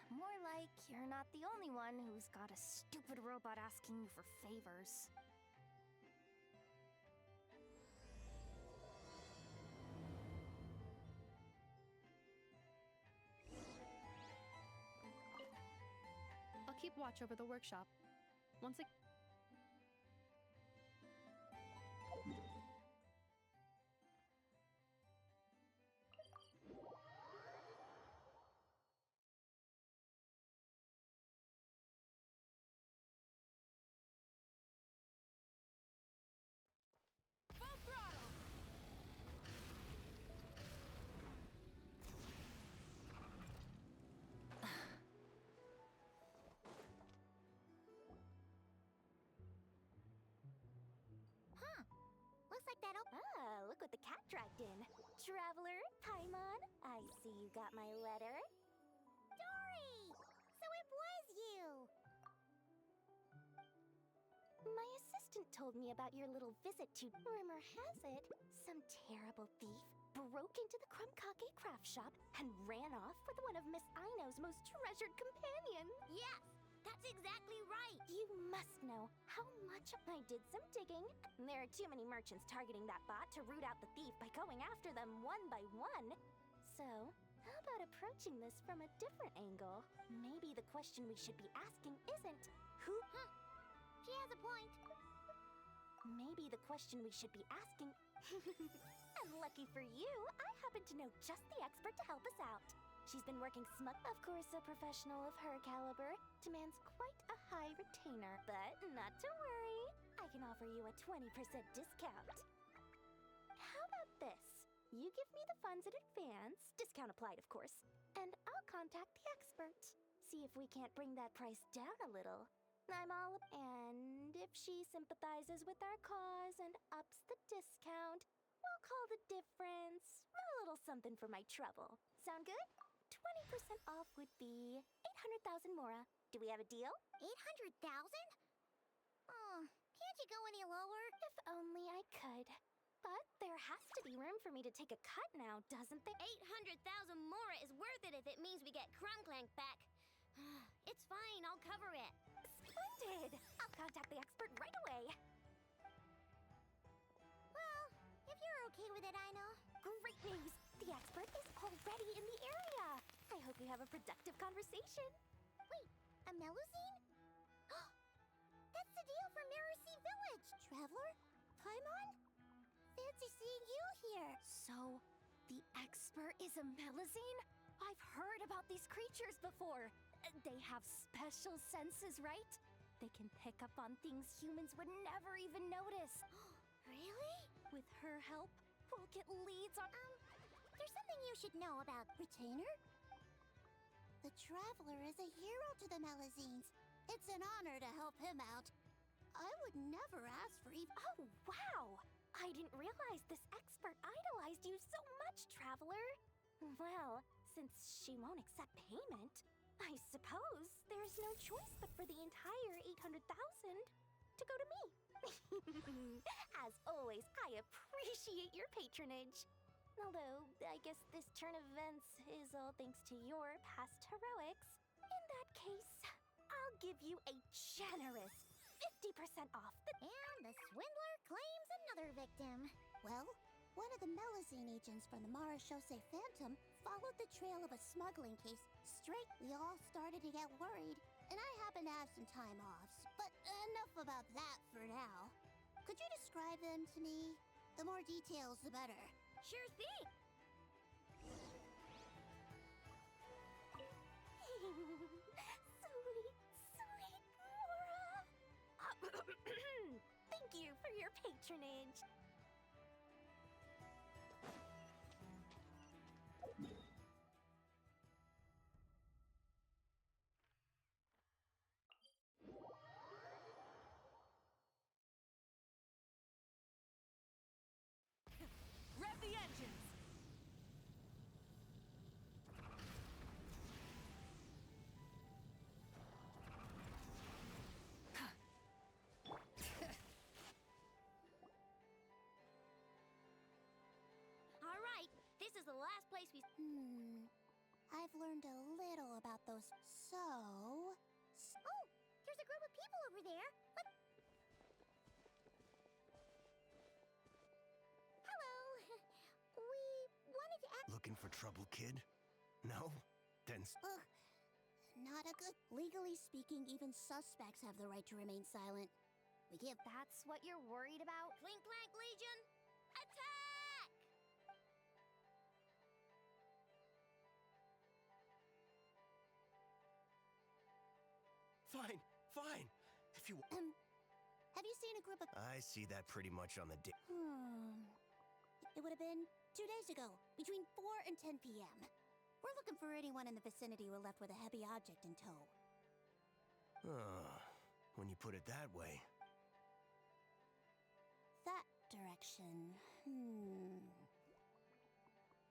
More like you're not the only one who's got a stupid robot asking you for favors. I'll keep watch over the workshop. Once again... Looks like that look what the cat dragged in. Traveler, Paimon, I see you got my letter. Dory! assistant told me about your little visit to... Rumor has it, some terrible thief broke into the Krumkake craft shop and ran off with one of Miss Aino's most treasured companions. Yes, that's exactly right. You must know how much I did some digging. There are too many merchants targeting that bot to root out the thief by going after them one by one. So, how about approaching this from a different angle? Maybe the question we should be asking isn't who... Huh. She has a point. Maybe the question we should be asking... And lucky for you, I happen to know just the expert to help us out. She's been working smug. Of course, a professional of her caliber demands quite a high retainer. But not to worry, I can offer you a 20% discount. How about this? You give me the funds in advance, discount applied, of course, and I'll contact the expert. See if we can't bring that price down a little. I'm all... And if she sympathizes with our cause and ups the discount, we'll call the difference a little something for my trouble. Sound good? 20% off would be 800,000 mora. Do we have a deal? 800,000? Oh, can't you go any lower? If only I could. But there has to be room for me to take a cut now, doesn't there? 800,000 mora is worth it if it means we get Clank back. It's fine, I'll cover it. Splendid! I'll contact the expert right away. Well, if you're okay with it, Aino. Great news! The expert is already in the area. I hope you have a productive conversation. Wait, a Melusine? That's the deal from Mirror Sea Village. Traveler? Paimon? Fancy seeing you here. So, the expert is a Melusine? I've heard about these creatures before. They have special senses, right? They can pick up on things humans would never even notice. Really? With her help, we'll get leads on... There's something you should know about Retainer. The Traveler is a hero to the Melusines. It's an honor to help him out. I would never ask for even... Oh, wow! I didn't realize this expert idolized you so much, Traveler. Well, since she won't accept payment, I suppose there's no choice but for the entire 800,000 to go to me. As always, I appreciate your patronage. Although, I guess this turn of events is all thanks to your past heroics. In that case, I'll give you a generous 50% off. And the swindler claims another victim. Well, one of the Melusine agents from the Marechaussee Phantom followed the trail of a smuggling case straight. We all started to get worried, and I happen to have some time off. But enough about that for now. Could you describe them to me? The more details, the better. Sure thing. Sweet Mora. Thank you for your patronage. Rev the engines! All right, this is the last place we... I've learned a little about those. So... Oh, there's a group of people over there. Hello. We wanted to ask... Looking for trouble, kid? No? Then... Not a good... Legally speaking, even suspects have the right to remain silent. We give... That's what you're worried about? Clink Clank Legion, attack! Fine, fine. If you... Have you seen a group of... I see that pretty much on the day. It would have been 2 days ago, between 4 and 10 p.m. We're looking for anyone in the vicinity who left with a heavy object in tow. When you put it that way. That direction.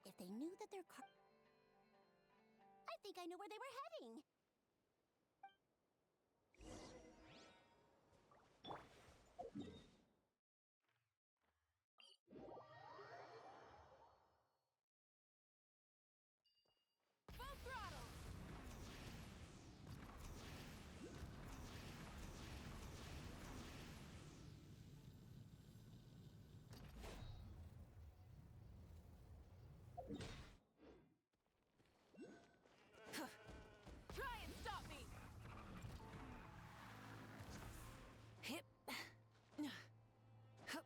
If they knew that their car... I think I know where they were heading. Try and stop me! Hip. Hup.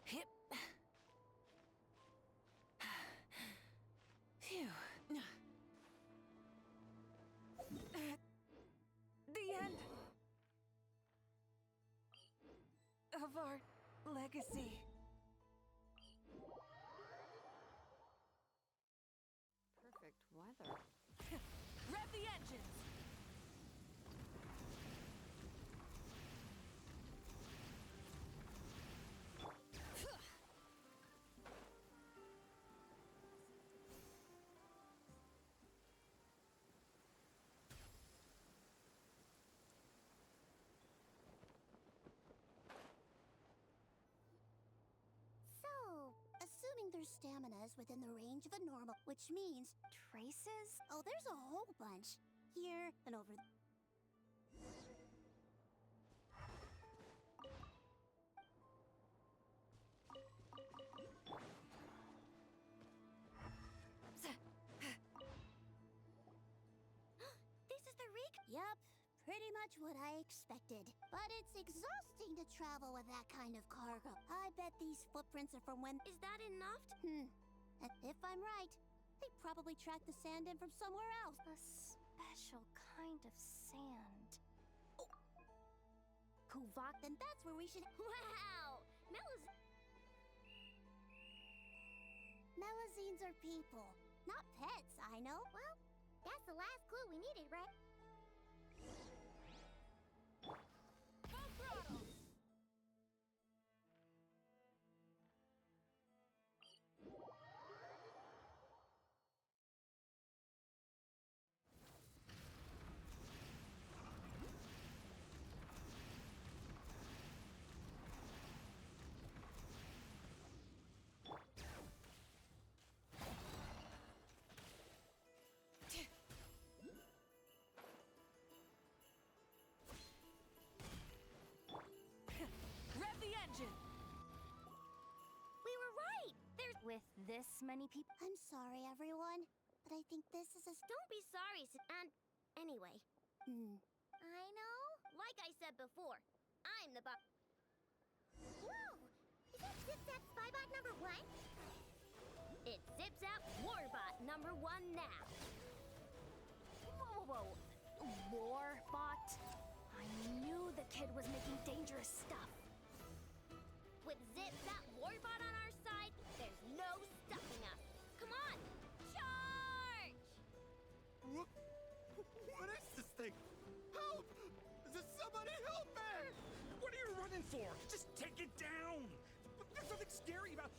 Hip. Phew. The end of our legacy. Perfect weather. Rev the engines! So, assuming their stamina is within the range of a normal, which means Traces? oh, there's a whole bunch here and over. This is the Yup, pretty much what I expected. But it's exhausting to travel with that kind of cargo. I bet these footprints are from when. Is that enough? And if I'm right, they probably tracked the sand in from somewhere else. A special kind of sand. Kuvak, then that's where we should. Wow! Melazines are people, not pets, I know. Well, that's the last clue we needed, right? Full throttle! Rev the engine! We were right! There's. With this many people. I'm sorry, everyone, but I think this is a. Don't be sorry, and anyway. I know. Like I said before, I'm the bu. Whoa! Is that Zip-Zap Spybot number 1? It's Zip-Zap Warbot number 1 now. Whoa. Warbot? I knew the kid was making dangerous stuff. With Zip-Zap Warbot on our side, there's no stopping us. Come on, charge! What is this thing? Help! Somebody help me! What are you running for? Just take it down! There's nothing scary about.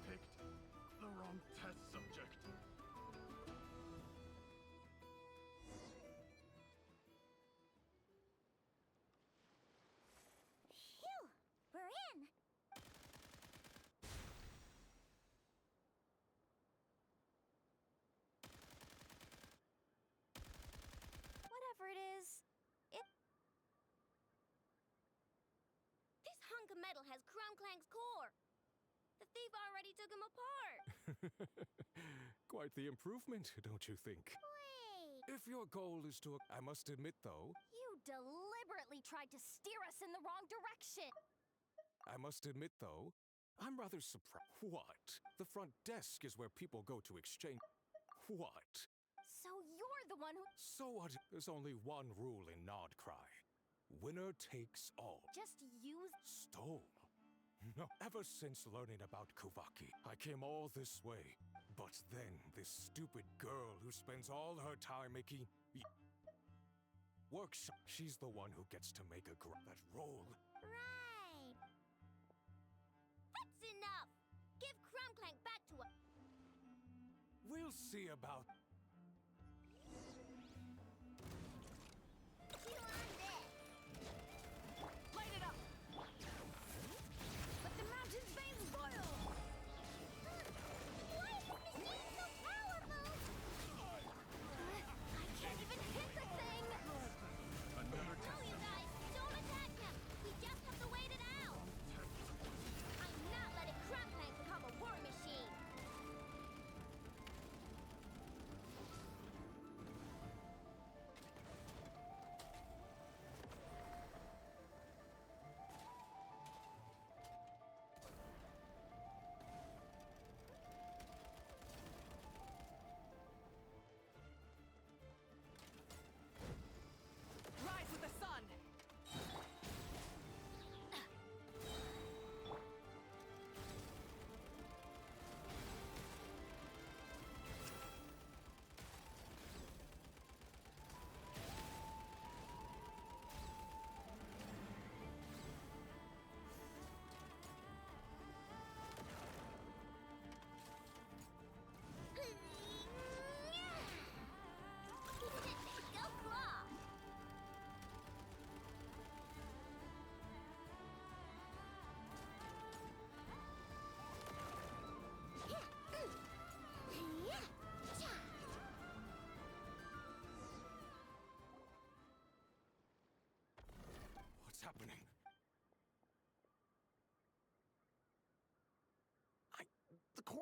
Picked the wrong test subject. Phew! We're in! Whatever it is, This hunk of metal has Clank's core. The thief already took him apart. Quite the improvement, don't you think? Wait. If your goal is to... I must admit, though, you deliberately tried to steer us in the wrong direction. I'm rather surprised. What? The front desk is where people go to exchange... What? So you're the one who... So what? There's only one rule in Nodcry. Winner takes all. Just use... Stole? No. Ever since learning about Kuvaki, I came all this way. But then, this stupid girl who spends all her time making... workshop. She's the one who gets to make that roll. Right. That's enough. Give Clank back to us. We'll see about... You on this. Light it up! Let the mountain's veins boil! Why is this machine so powerful?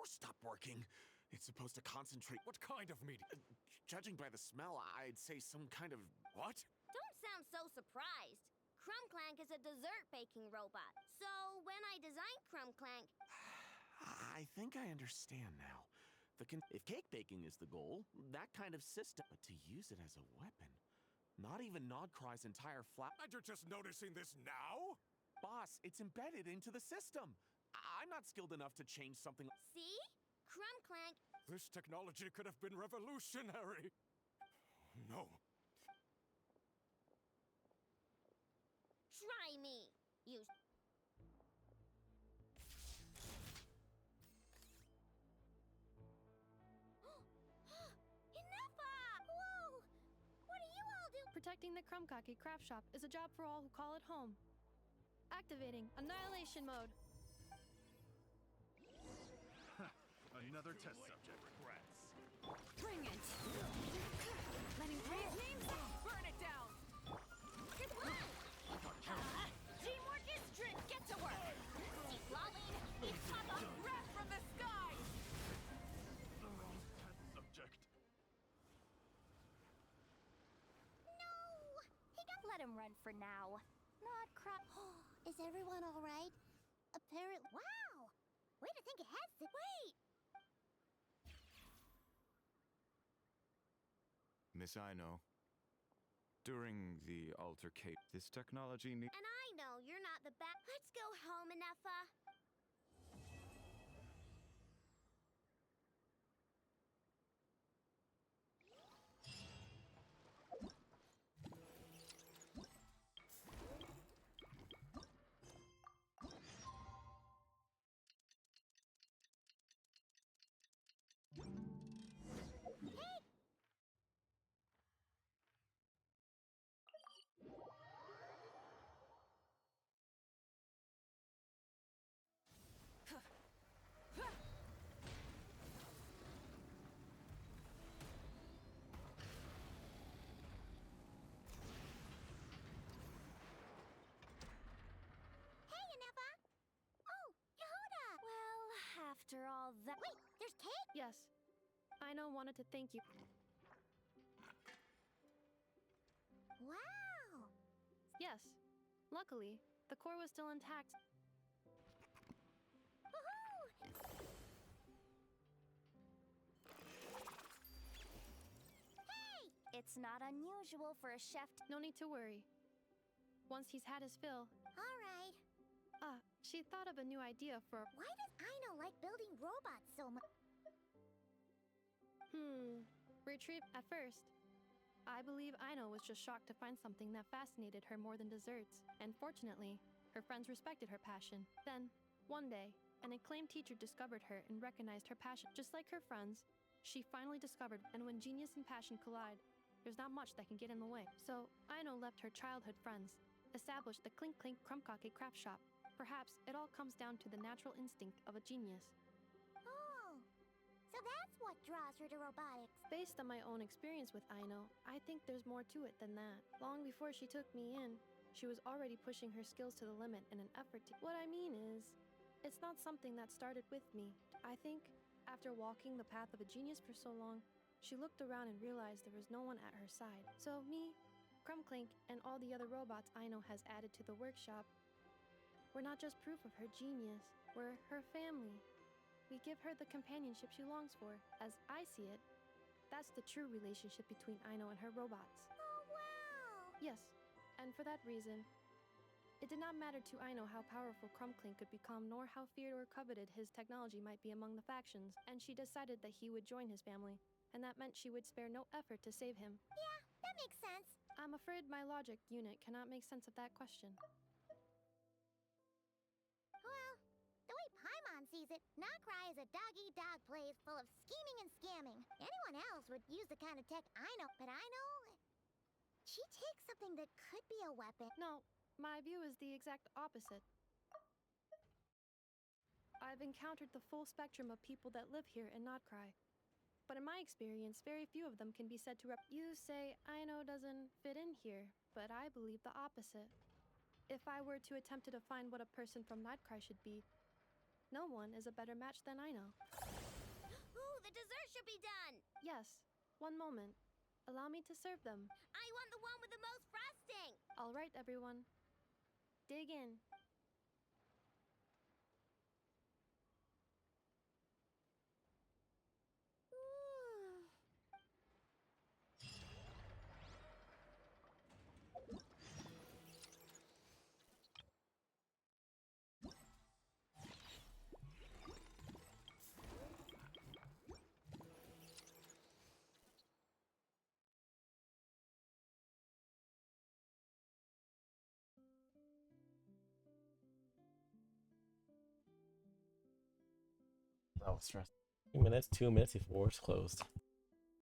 stop working. It's supposed to concentrate. What kind of media? Judging by the smell, I'd say some kind of what? Don't sound so surprised. Clank is a dessert baking robot. So when I designed Clank, I think I understand now. If cake baking is the goal, that kind of system, but to use it as a weapon. Not even Nodcry's entire And you're just noticing this now? Boss, it's embedded into the system. I'm not skilled enough to change something. see? Clank. This technology could have been revolutionary. No. Try me. You. Whoa! What do you all do? Protecting the Krumkake craft shop is a job for all who call it home. Activating Annihilation Mode. Another test subject. Regrets. Bring it! Letting three teams burn it down! Good one! Teamwork is strength! Get to work! Keep lolling. It's Papa breath from the sky! The wrong test subject. No! He got. Let him run for now. Not cry. Is everyone all right? Apparently. Wow! Way to think ahead. Wait! Miss Aino, during the altercation, this technology And I know you're not the best. Let's go home, Ineffa. Hey, Ineffa. Oh, Yehuda. Well, after all that. Wait, there's cake? Yes. Aino wanted to thank you. Wow! Yes. Luckily, the core was still intact. Woohoo! Hey! It's not unusual for a chef to. No need to worry. Once he's had his fill. All right. She thought of a new idea for. Why does Aino like building robots so much? Retrieve at first. I believe Aino was just shocked to find something that fascinated her more than desserts, and fortunately, her friends respected her passion. Then, one day, an acclaimed teacher discovered her and recognized her passion. Just like her friends, she finally discovered, and when genius and passion collide, there's not much that can get in the way. So, Aino left her childhood friends, established the Clink Krumkake craft shop. Perhaps it all comes down to the natural instinct of a genius. Oh, so that's what draws her to robotics. Based on my own experience with Aino, I think there's more to it than that. Long before she took me in, she was already pushing her skills to the limit in an effort to. What I mean is, it's not something that started with me. I think, after walking the path of a genius for so long, she looked around and realized there was no one at her side. So me, Clink, and all the other robots Aino has added to the workshop, we're not just proof of her genius, we're her family. We give her the companionship she longs for. As I see it, that's the true relationship between Aino and her robots. Oh, wow! Yes, and for that reason, it did not matter to Aino how powerful Clink could become, nor how feared or coveted his technology might be among the factions, and she decided that he would join his family, and that meant she would spare no effort to save him. Yeah, that makes sense. I'm afraid my logic unit cannot make sense of that question. Well, the way Paimon sees it, Nodcry is a dog-eat-dog place full of scheming and scamming. Anyone else would use the kind of tech I know, but Aino, she takes something that could be a weapon. No, my view is the exact opposite. I've encountered the full spectrum of people that live here in Nodcry. But in my experience, very few of them can be said to You say Aino doesn't fit in here, but I believe the opposite. If I were to attempt to define what a person from Nodcry should be, No one is a better match than I know. Ooh, the dessert should be done. Yes, one moment. Allow me to serve them. I want the one with the most frosting. All right, everyone. Dig in. That was stressful. 2 minutes before it's closed.